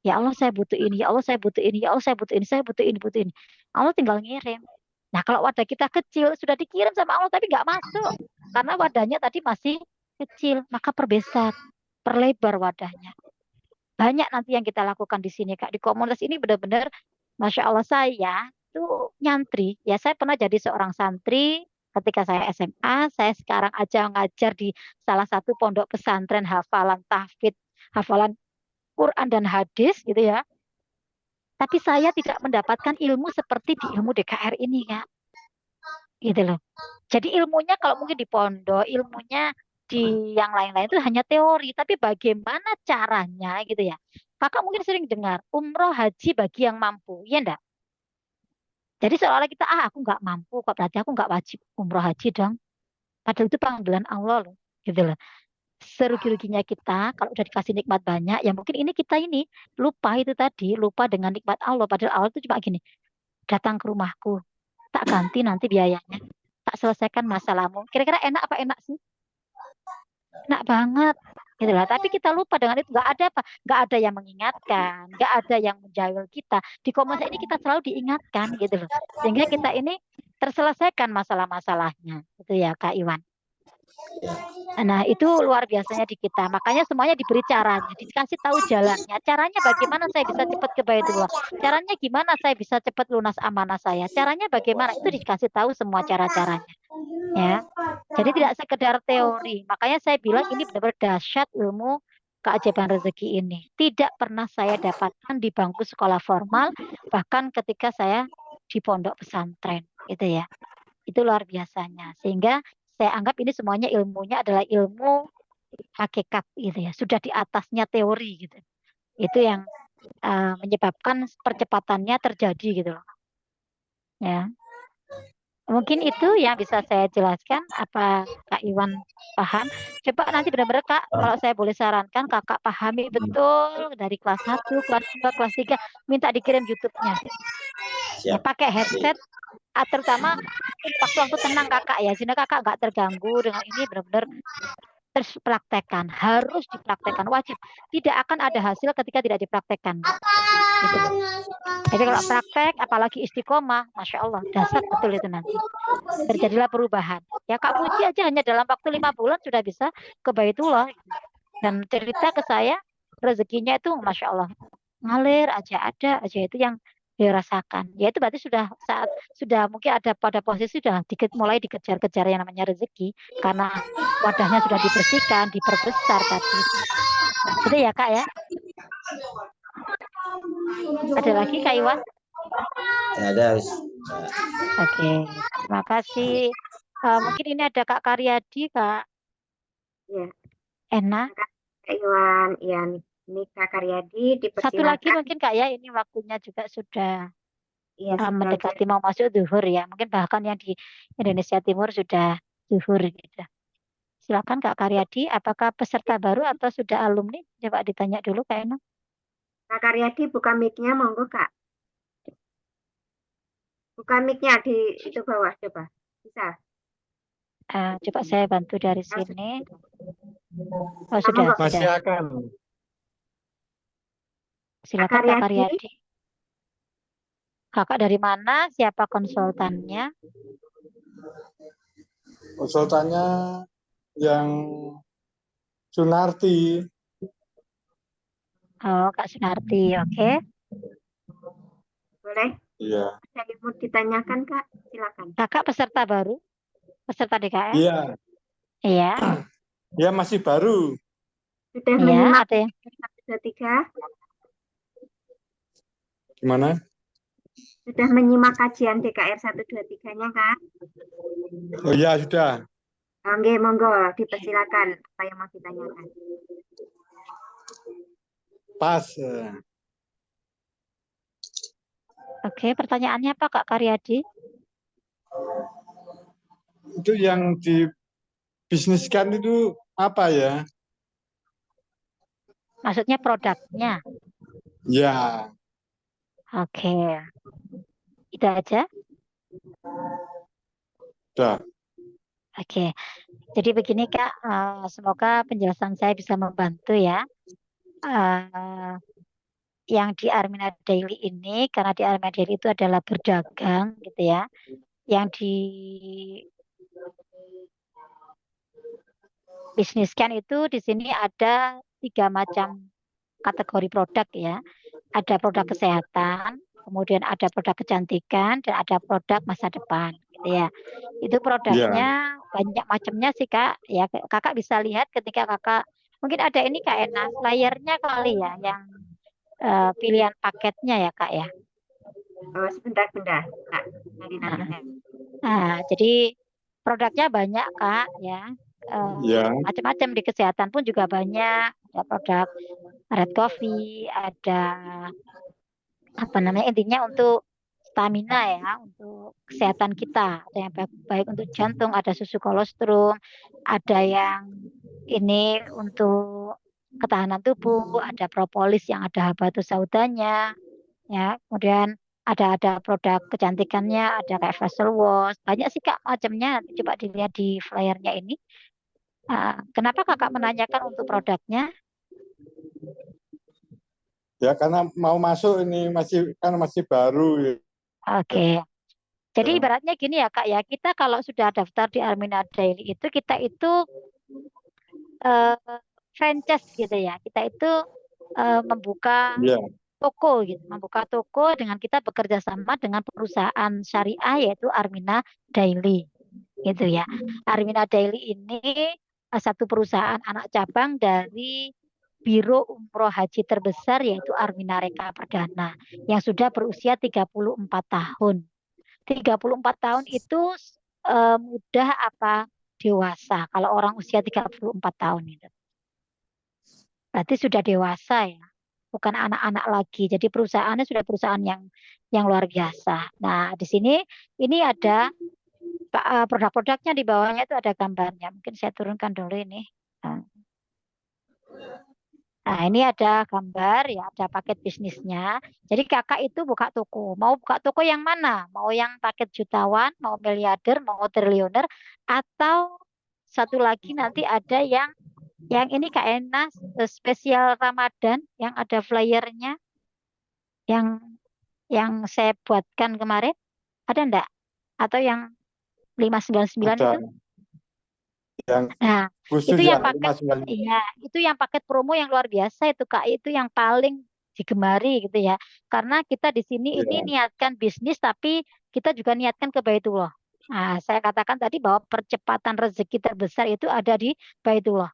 Ya Allah saya butuh ini, ya Allah saya butuh ini, ya Allah saya butuh ini, saya butuh ini, butuh ini. Allah tinggal ngirim. Nah kalau wadah kita kecil, sudah dikirim sama Allah tapi nggak masuk. Karena wadahnya tadi masih kecil, maka perbesar, perlebar wadahnya. Banyak nanti yang kita lakukan di sini Kak. Di komunitas ini benar-benar Masya Allah, saya itu nyantri. Ya, saya pernah jadi seorang santri ketika saya SMA. Saya sekarang aja ngajar di salah satu pondok pesantren hafalan tahfidz, hafalan Quran dan hadis gitu ya. Tapi saya tidak mendapatkan ilmu seperti di ilmu DKR ini, Kak. Gitu loh. Jadi ilmunya kalau mungkin di pondok, ilmunya di yang lain-lain itu hanya teori. Tapi bagaimana caranya gitu ya. Kakak mungkin sering dengar umroh haji bagi yang mampu. Iya enggak? Jadi seolah-olah kita, aku nggak mampu kok, berarti aku nggak wajib umroh haji dong. Padahal itu panggilan Allah loh. Gitu loh. Serugi-ruginya kita kalau udah dikasih nikmat banyak, ya mungkin ini kita ini lupa itu tadi, lupa dengan nikmat Allah. Padahal Allah itu cuma gini, datang ke rumahku, tak ganti nanti biayanya, tak selesaikan masalahmu. Kira-kira enak apa enak sih? Enak banget. Gitu lah. Tapi kita lupa dengan itu, nggak ada apa, nggak ada yang mengingatkan, nggak ada yang menjawab kita. Di Komosa ini kita selalu diingatkan gitu loh, sehingga kita ini terselesaikan masalah-masalahnya, gitu ya Kak Iwan. Nah, itu luar biasanya di kita. Makanya semuanya diberi caranya, dikasih tahu jalannya. Caranya bagaimana saya bisa cepat ke Baitullah. Caranya gimana saya bisa cepat lunas amanah saya. Caranya bagaimana itu dikasih tahu semua cara-caranya. Ya. Jadi tidak sekedar teori. Makanya saya bilang ini benar-benar dahsyat ilmu keajaiban rezeki ini. Tidak pernah saya dapatkan di bangku sekolah formal, bahkan ketika saya di pondok pesantren, gitu ya. Itu luar biasanya. Sehingga saya anggap ini semuanya ilmunya adalah ilmu hakikat gitu ya. Sudah di atasnya teori gitu. Itu yang menyebabkan percepatannya terjadi gitu loh. Ya. Mungkin itu yang bisa saya jelaskan. Apa Kak Iwan paham? Coba nanti benar-benar Kak, kalau saya boleh sarankan, Kakak pahami betul dari kelas 1, kelas 2, kelas 3, minta dikirim YouTube-nya. Ya, Siap. pakai headset, terutama waktu-waktu tenang Kakak ya, sehingga Kakak nggak terganggu dengan ini, benar-benar terus praktekkan, harus dipraktekkan, wajib. Tidak akan ada hasil ketika tidak dipraktekkan. Gitu loh. Jadi kalau praktek, apalagi istiqomah, Masya Allah, dasar betul itu nanti. Terjadilah perubahan. Ya Kak Puji aja hanya dalam waktu 5 bulan sudah bisa ke Baitullah. Dan cerita ke saya, rezekinya itu Masya Allah, ngalir aja, ada aja itu yang dirasakan. Ya itu berarti sudah mungkin ada pada posisi sudah mulai dikejar-kejar yang namanya rezeki karena wadahnya sudah dibersihkan, diperbesar tadi. Itu ya Kak ya. Ada lagi Kak Iwan? Ada. Oke, terima kasih. Mungkin ini ada Kak Karyadi, Kak Ya, Ena. Kak Iwan, ya, ini Kak Karyadi Satu lagi dipersilakan. mungkin Kak ya, ini waktunya juga sudah Iya, sudah mendekati mau masuk zuhur ya. Mungkin bahkan yang di Indonesia Timur sudah zuhur gitu. Silakan Kak Karyadi, apakah peserta baru atau sudah alumni? Coba ditanya dulu Kak Ena. Kak Karyadi buka mic-nya, monggo Kak. Buka mic-nya di itu bawah, coba. Bisa. Coba saya bantu dari sini. Oh Kamu sudah, nggak sudah. Masih akan. Silakan Kak Karyadi. Karyadi. Kakak dari mana? Siapa konsultannya? Konsultannya yang Sunarti. Oh, Kak Sunarti, oke. Boleh? Iya. Saya mau ditanyakan Kak, silakan. Kakak peserta baru? Peserta DKR? Iya. Iya. Ya masih baru. Sudah Iya, menyimak ada yang 1, 2, 3? Gimana? Sudah menyimak kajian DKR 1, 2, 3-nya Kak? Oh iya sudah. Oke, monggo, dipersilakan apa yang mau ditanyakan. Pas. Oke, pertanyaannya apa Kak Karyadi? Itu yang dibisniskan itu apa ya? Maksudnya produknya? Ya. Oke. Itu aja? Sudah. Oke. Jadi begini Kak, semoga penjelasan saya bisa membantu ya. Yang di Armina Daily ini, karena di Armina Daily itu adalah berdagang gitu ya. Yang di bisniskan itu di sini ada 3 macam kategori produk ya. Ada produk kesehatan, kemudian ada produk kecantikan, dan ada produk masa depan, gitu ya. Itu Ya. produknya banyak macamnya sih Kak. Ya Kakak bisa lihat ketika Kakak mungkin ada ini Kak Ena, flyernya kali ya, yang pilihan paketnya ya Kak ya. Oh, sebentar, Kak. Cari Nah, nanti saya. jadi produknya banyak Kak ya. Ya. Macam-macam di kesehatan pun juga banyak. Ada produk red coffee, ada apa namanya, intinya untuk stamina ya, untuk kesehatan kita. Ada yang baik untuk jantung, ada susu kolostrum, ada yang ini untuk ketahanan tubuh, ada propolis yang ada habatus saudanya, ya. Kemudian ada produk kecantikannya, ada kayak facial wash, banyak sih Kak macamnya. Nanti coba dilihat di flyernya ini. Kenapa Kakak menanyakan untuk produknya? Ya karena mau masuk ini masih baru ya. Oke. Jadi Ya. ibaratnya gini ya Kak ya, kita kalau sudah daftar di Armina Daily itu, kita itu eh, franchise gitu ya. Kita itu membuka Ya. toko gitu, membuka toko dengan kita bekerja sama dengan perusahaan syariah yaitu Armina Daily gitu ya. Armina Daily ini satu perusahaan anak cabang dari Biro Umroh Haji terbesar yaitu Armina Reka Perdana yang sudah berusia 34 tahun. 34 tahun itu mudah apa dewasa? Kalau orang usia 34 tahun itu. Berarti sudah dewasa ya, bukan anak-anak lagi. Jadi perusahaannya sudah perusahaan yang luar biasa. Nah, di sini ini ada produk-produknya, di bawahnya itu ada gambarnya. Mungkin saya turunkan dulu ini. Nah, ini ada gambar ya, ada paket bisnisnya. Jadi kakak itu buka toko. Mau buka toko yang mana? Mau yang paket jutawan, mau miliarder, mau triliuner, atau satu lagi nanti ada yang ini Kak Enas, spesial Ramadan yang ada flyernya, yang saya buatkan kemarin. Ada enggak? Atau yang 599 Ada itu? yang Nah, khusus itu yang yang paket, 59. iya, itu yang paket promo yang luar biasa itu Kak, itu yang paling digemari gitu ya. Karena kita di sini ini Ya. niatkan bisnis, tapi kita juga niatkan ke Baitullah. Nah, saya katakan tadi bahwa percepatan rezeki terbesar itu ada di Baitullah,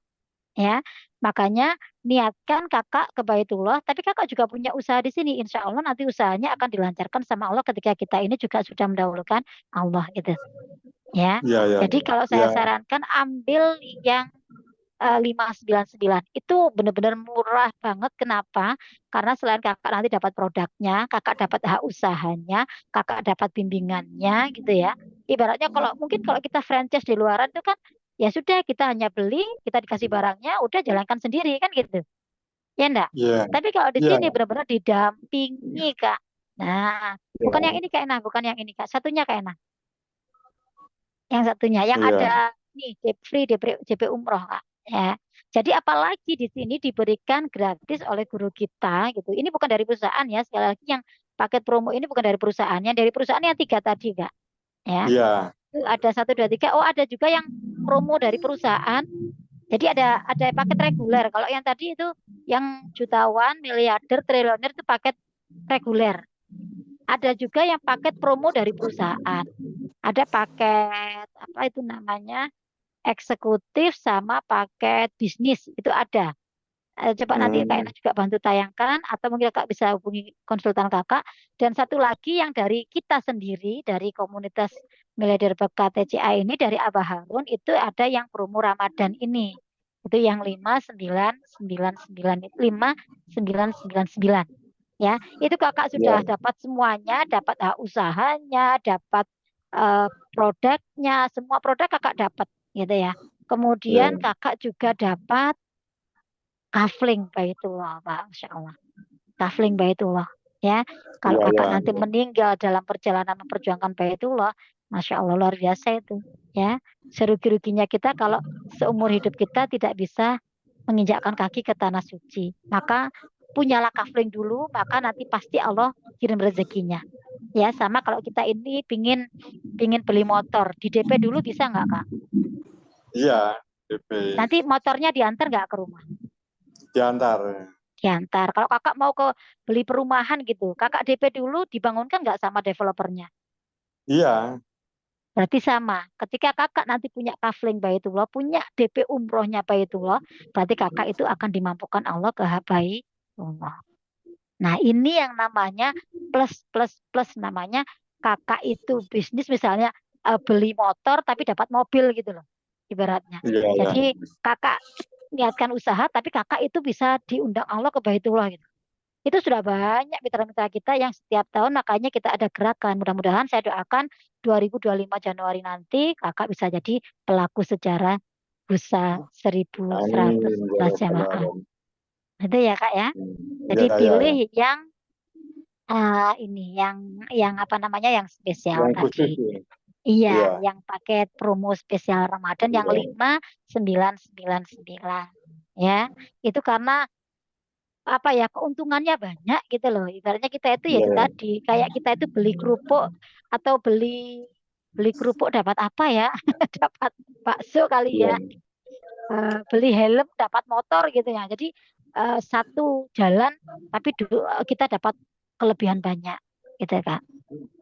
ya. Makanya niatkan kakak ke Baitullah, tapi kakak juga punya usaha di sini. Insya Allah nanti usahanya akan dilancarkan sama Allah ketika kita ini juga sudah mendahulukan Allah gitu. Ya, Ya, ya. jadi kalau saya Ya. sarankan ambil yang 599 itu benar-benar murah banget. Kenapa? Karena selain kakak nanti dapat produknya, kakak dapat hak usahanya, kakak dapat bimbingannya gitu ya. Ibaratnya kalau mungkin kalau kita franchise di luaran itu kan ya sudah, kita hanya beli, kita dikasih barangnya, udah jalankan sendiri kan gitu. Ya enggak? Ya. Tapi kalau di Ya. sini benar-benar didampingi Kak. Nah, bukan yang Ya. ini Kak Ena, bukan yang ini Kak. Satunya Kak Ena. Yang satunya yang Ya. ada nih free DP umroh Kak. Ya. Jadi apalagi di sini diberikan gratis oleh guru kita gitu. Ini bukan dari perusahaan ya. Sekali lagi yang paket promo ini bukan dari perusahaannya, dari perusahaan yang 3 tadi Kak. Ya. Ya. Itu ada 1 2 3. Oh, ada juga yang promo dari perusahaan. Jadi ada paket reguler. Kalau yang tadi itu yang jutawan, miliarder, triliuner itu paket reguler. Ada juga yang paket promo dari perusahaan. Ada paket apa itu namanya, eksekutif sama paket bisnis itu ada. Coba nanti Kak Ena juga bantu tayangkan, atau mungkin Kak bisa hubungi konsultan Kakak. Dan satu lagi yang dari kita sendiri, dari komunitas miliarder berkat TCA ini, dari Abah Harun, itu ada yang promo Ramadan ini. Itu yang 5999, 5999 ya. Itu Kakak sudah Ya. dapat semuanya, dapat hak usahanya, dapat produknya, semua produk Kakak dapat gitu ya. Ya. Kemudian Kakak juga dapat kafling Baitullah, Pak, Masya Allah. Kafling Baitullah, ya. Kalau Ya. kakak Ya. nanti meninggal dalam perjalanan memperjuangkan Baitullah, Masya Allah luar biasa itu, ya. Serugi-ruginya kita kalau seumur hidup kita tidak bisa menginjakkan kaki ke tanah suci. Maka punyalah kafling dulu, maka nanti pasti Allah kirim rezekinya. Ya, sama kalau kita ini pingin beli motor, di DP dulu bisa nggak Kak? Iya, DP Nanti motornya diantar nggak ke rumah? diantar. diantar. Kalau kakak mau ke beli perumahan gitu, kakak DP dulu dibangunkan nggak sama developernya? Iya, Berarti sama. Ketika kakak nanti punya kafling Baitullah, punya DP umrohnya Baitullah, berarti kakak itu akan dimampukan Allah ke Baitullah. Nah, ini yang namanya plus plus plus, namanya kakak itu bisnis misalnya beli motor tapi dapat mobil gitu loh, ibaratnya. iya, iya. Jadi kakak niatkan usaha tapi kakak itu bisa diundang Allah ke Baitullah gitu. Itu sudah banyak mitra-mitra kita yang setiap tahun makanya kita ada gerakan. Mudah-mudahan saya doakan 2025 Januari nanti kakak bisa jadi pelaku sejarah bursa 1111 Amin. Ya Rabbal jamaah. Alamin. Itu ya kak ya. Jadi Iya, iya, pilih iya. yang ini yang apa namanya yang spesial Yang khusus tadi. ya. Iya, Iya, yang paket promo spesial Ramadan yang iya. 5999. Ya, itu karena apa ya, keuntungannya banyak gitu loh. Ibaratnya kita itu ya Iya, itu iya. tadi, kayak kita itu beli kerupuk atau beli beli kerupuk dapat apa ya? Dapat bakso kali Iya. ya. Beli helm dapat motor gitu ya. Jadi satu jalan tapi kita dapat kelebihan banyak gitu Kak.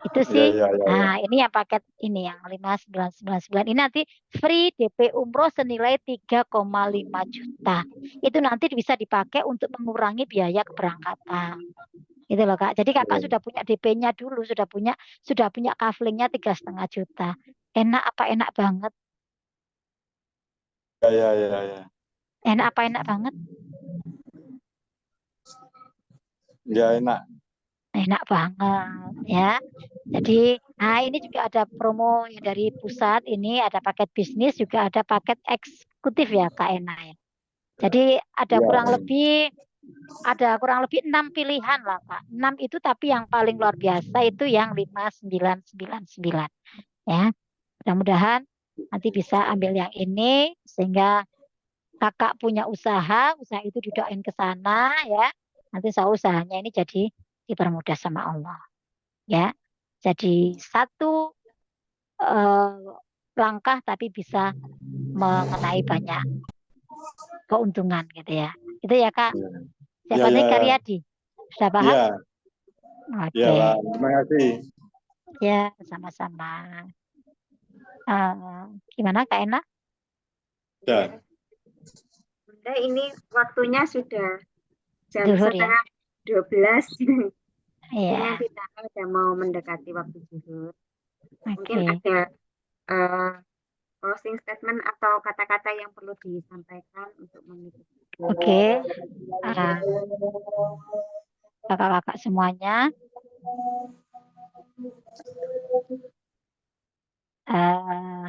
Itu Iya, sih. iya, iya, iya. Nah, ini yang paket ini yang 5999 ini nanti free DP umroh senilai 3,5 juta. Itu nanti bisa dipakai untuk mengurangi biaya keberangkatan. Gitu loh Kak. Jadi Kakak sudah punya DP-nya dulu, sudah punya kaflingnya 3,5 juta. Enak apa enak banget? Iya, iya, iya, iya. Enak apa enak banget? Iya, enak. Enak banget ya. Jadi, nah ini juga ada promo yang dari pusat, ini ada paket bisnis, juga ada paket eksekutif ya Kak Ena ya. Jadi ada Iya. kurang lebih 6 pilihan lah Kak. 6 itu tapi yang paling luar biasa itu yang 5999 ya. Mudah-mudahan nanti bisa ambil yang ini sehingga kakak punya usaha itu didoain ke sana ya. Nanti usahanya ini jadi dipermudah sama Allah ya. Jadi satu eh, langkah tapi bisa mengenai banyak keuntungan gitu ya. Itu ya Kak. Iya, Siapa iya, sih iya. Karyadi? Sudah paham? Iya, iya, Oke, Pak. Terima kasih. ya sama-sama. Eh, Gimana Kak Ena? Ya. Bunda, ini waktunya sudah jam Zuhur ya? setengah 12. Sepertinya Iya, kita sudah mau mendekati waktu zuhur. Mungkin oke. ada eh, closing statement atau kata-kata yang perlu disampaikan untuk menutup. Oke. Ah, kakak-kakak semuanya, eh,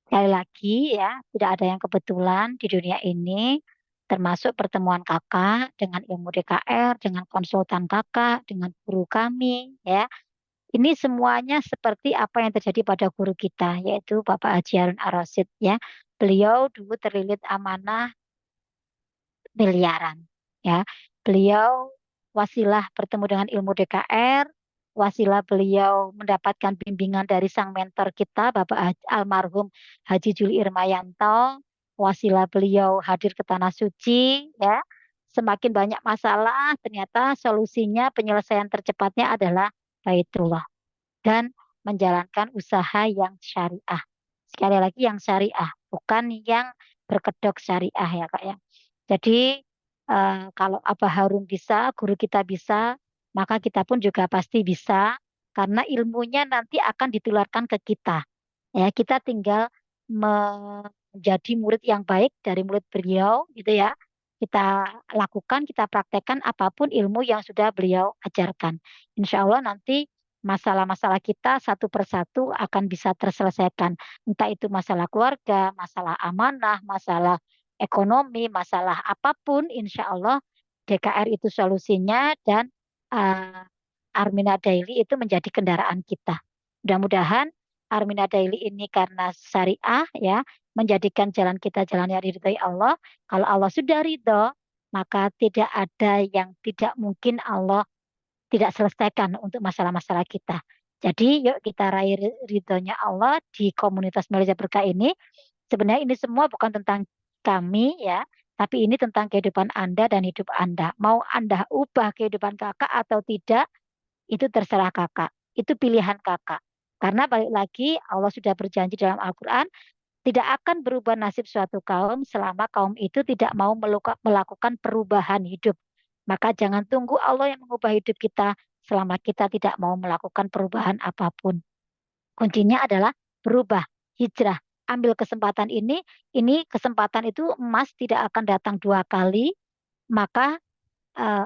sekali lagi ya, tidak ada yang kebetulan di dunia ini, termasuk pertemuan kakak dengan ilmu DKR, dengan konsultan kakak, dengan guru kami, ya. Ini semuanya seperti apa yang terjadi pada guru kita, yaitu Bapak Haji Harun Ar-Rasyid, ya. Beliau dulu terlilit amanah miliaran, ya. Beliau wasilah bertemu dengan ilmu DKR, wasilah beliau mendapatkan bimbingan dari sang mentor kita, Bapak almarhum Haji Juli Irmayanto, wasilah beliau hadir ke Tanah Suci, ya. Semakin banyak masalah, ternyata solusinya penyelesaian tercepatnya adalah Baitullah dan menjalankan usaha yang syariah. Sekali lagi yang syariah, bukan yang berkedok syariah ya Kak ya. Jadi kalau Abah Harun bisa, guru kita bisa, maka kita pun juga pasti bisa karena ilmunya nanti akan ditularkan ke kita. Ya, kita tinggal menjadi murid yang baik dari murid beliau gitu ya. Kita lakukan, kita praktekkan apapun ilmu yang sudah beliau ajarkan. Insya Allah nanti masalah-masalah kita satu persatu akan bisa terselesaikan. Entah itu masalah keluarga, masalah amanah, masalah ekonomi, masalah apapun, insya Allah DKR itu solusinya dan uh, Armina Daily itu menjadi kendaraan kita. Mudah-mudahan Armina Daily ini karena syariah ya, menjadikan jalan kita jalan yang diridhai Allah. Kalau Allah sudah ridho, maka tidak ada yang tidak mungkin Allah tidak selesaikan untuk masalah-masalah kita. Jadi yuk kita raih ridhonya Allah di komunitas Malaysia Berkah ini. Sebenarnya ini semua bukan tentang kami ya, Tapi ini tentang kehidupan Anda dan hidup Anda. Mau Anda ubah kehidupan kakak atau tidak, itu terserah kakak. Itu pilihan kakak. Karena balik lagi, Allah sudah berjanji dalam Al-Quran, tidak akan berubah nasib suatu kaum selama kaum itu tidak mau melakukan perubahan hidup. Maka jangan tunggu Allah yang mengubah hidup kita selama kita tidak mau melakukan perubahan apapun. Kuncinya adalah berubah, hijrah. Ambil kesempatan ini kesempatan itu emas tidak akan datang 2 kali, maka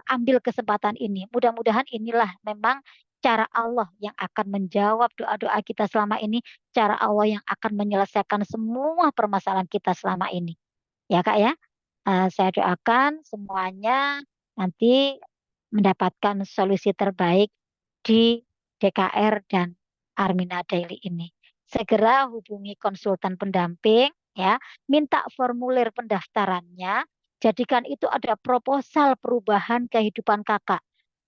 ambil kesempatan ini. Mudah-mudahan inilah memang cara Allah yang akan menjawab doa-doa kita selama ini, cara Allah yang akan menyelesaikan semua permasalahan kita selama ini. Ya Kak ya, saya doakan semuanya nanti mendapatkan solusi terbaik di DKR dan Armina Daily ini. Segera hubungi konsultan pendamping ya, minta formulir pendaftarannya, jadikan itu ada proposal perubahan kehidupan kakak.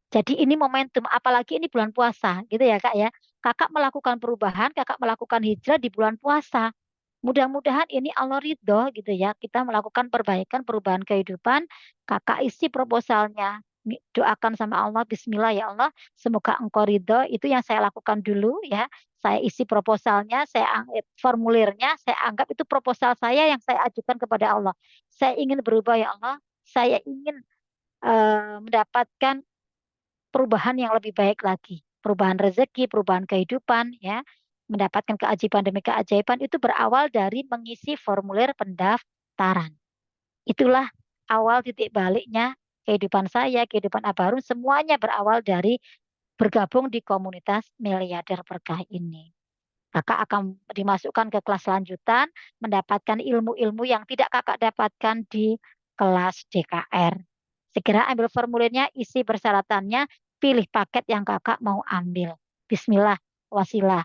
Jadi ini momentum, apalagi ini bulan puasa, gitu ya Kak ya. Kakak melakukan perubahan, kakak melakukan hijrah di bulan puasa. Mudah-mudahan ini Allah ridho gitu ya. Kita melakukan perbaikan, perubahan kehidupan. Kakak isi proposalnya. Doakan sama Allah, Bismillah ya Allah. Semoga engkau ridho. Itu yang saya lakukan dulu ya. Saya isi proposalnya, formulirnya, saya anggap itu proposal saya yang saya ajukan kepada Allah. Saya ingin berubah ya Allah. Saya ingin mendapatkan perubahan yang lebih baik lagi. Perubahan rezeki, perubahan kehidupan, ya, mendapatkan keajaiban demi keajaiban itu berawal dari mengisi formulir pendaftaran. Itulah awal titik baliknya kehidupan saya, kehidupan Abah Harun, semuanya berawal dari bergabung di komunitas Miliarder Berkah ini. Kakak akan dimasukkan ke kelas lanjutan, mendapatkan ilmu-ilmu yang tidak kakak dapatkan di kelas DKR. Segera ambil formulirnya, isi persyaratannya, pilih paket yang kakak mau ambil. Bismillah, wasilah.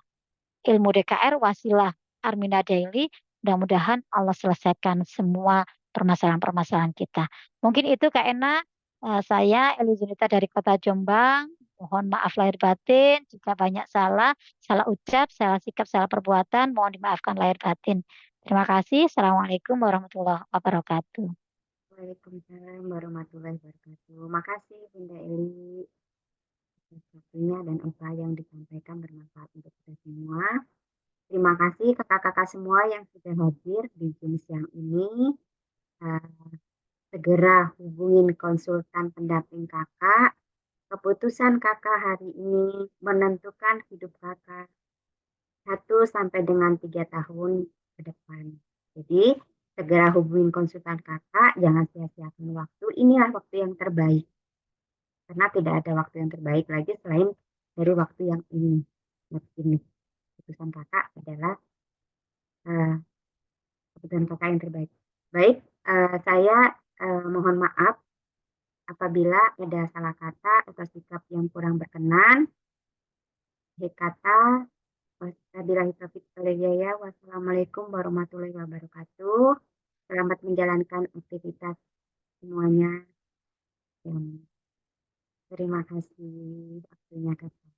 Ilmu DKR, wasilah. Armina Daily, mudah-mudahan Allah selesaikan semua permasalahan-permasalahan kita. Mungkin itu Kak Ena, saya Eli Junita dari Kota Jombang. Mohon maaf lahir batin, jika banyak salah ucap, salah sikap, salah perbuatan, mohon dimaafkan lahir batin. Terima kasih. Assalamualaikum warahmatullahi wabarakatuh. Waalaikumsalam warahmatullahi wabarakatuh. Makasih Bunda Eli atas waktunya dan apa yang disampaikan bermanfaat untuk kita semua. Terima kasih kakak-kakak semua yang sudah hadir di Zoom siang ini. Segera hubungin konsultan pendamping kakak. Keputusan kakak hari ini menentukan hidup kakak 1 sampai dengan 3 tahun ke depan. Jadi segera hubungin konsultan kakak, jangan sia-siakan waktu. Inilah waktu yang terbaik. Karena tidak ada waktu yang terbaik lagi selain dari waktu yang ini. Keputusan kakak adalah keputusan kakak yang terbaik. Baik, saya mohon maaf apabila ada salah kata atau sikap yang kurang berkenan. Kata wassalamualaikum warahmatullahi wabarakatuh. Selamat menjalankan aktivitas semuanya. Terima kasih waktunya kakak.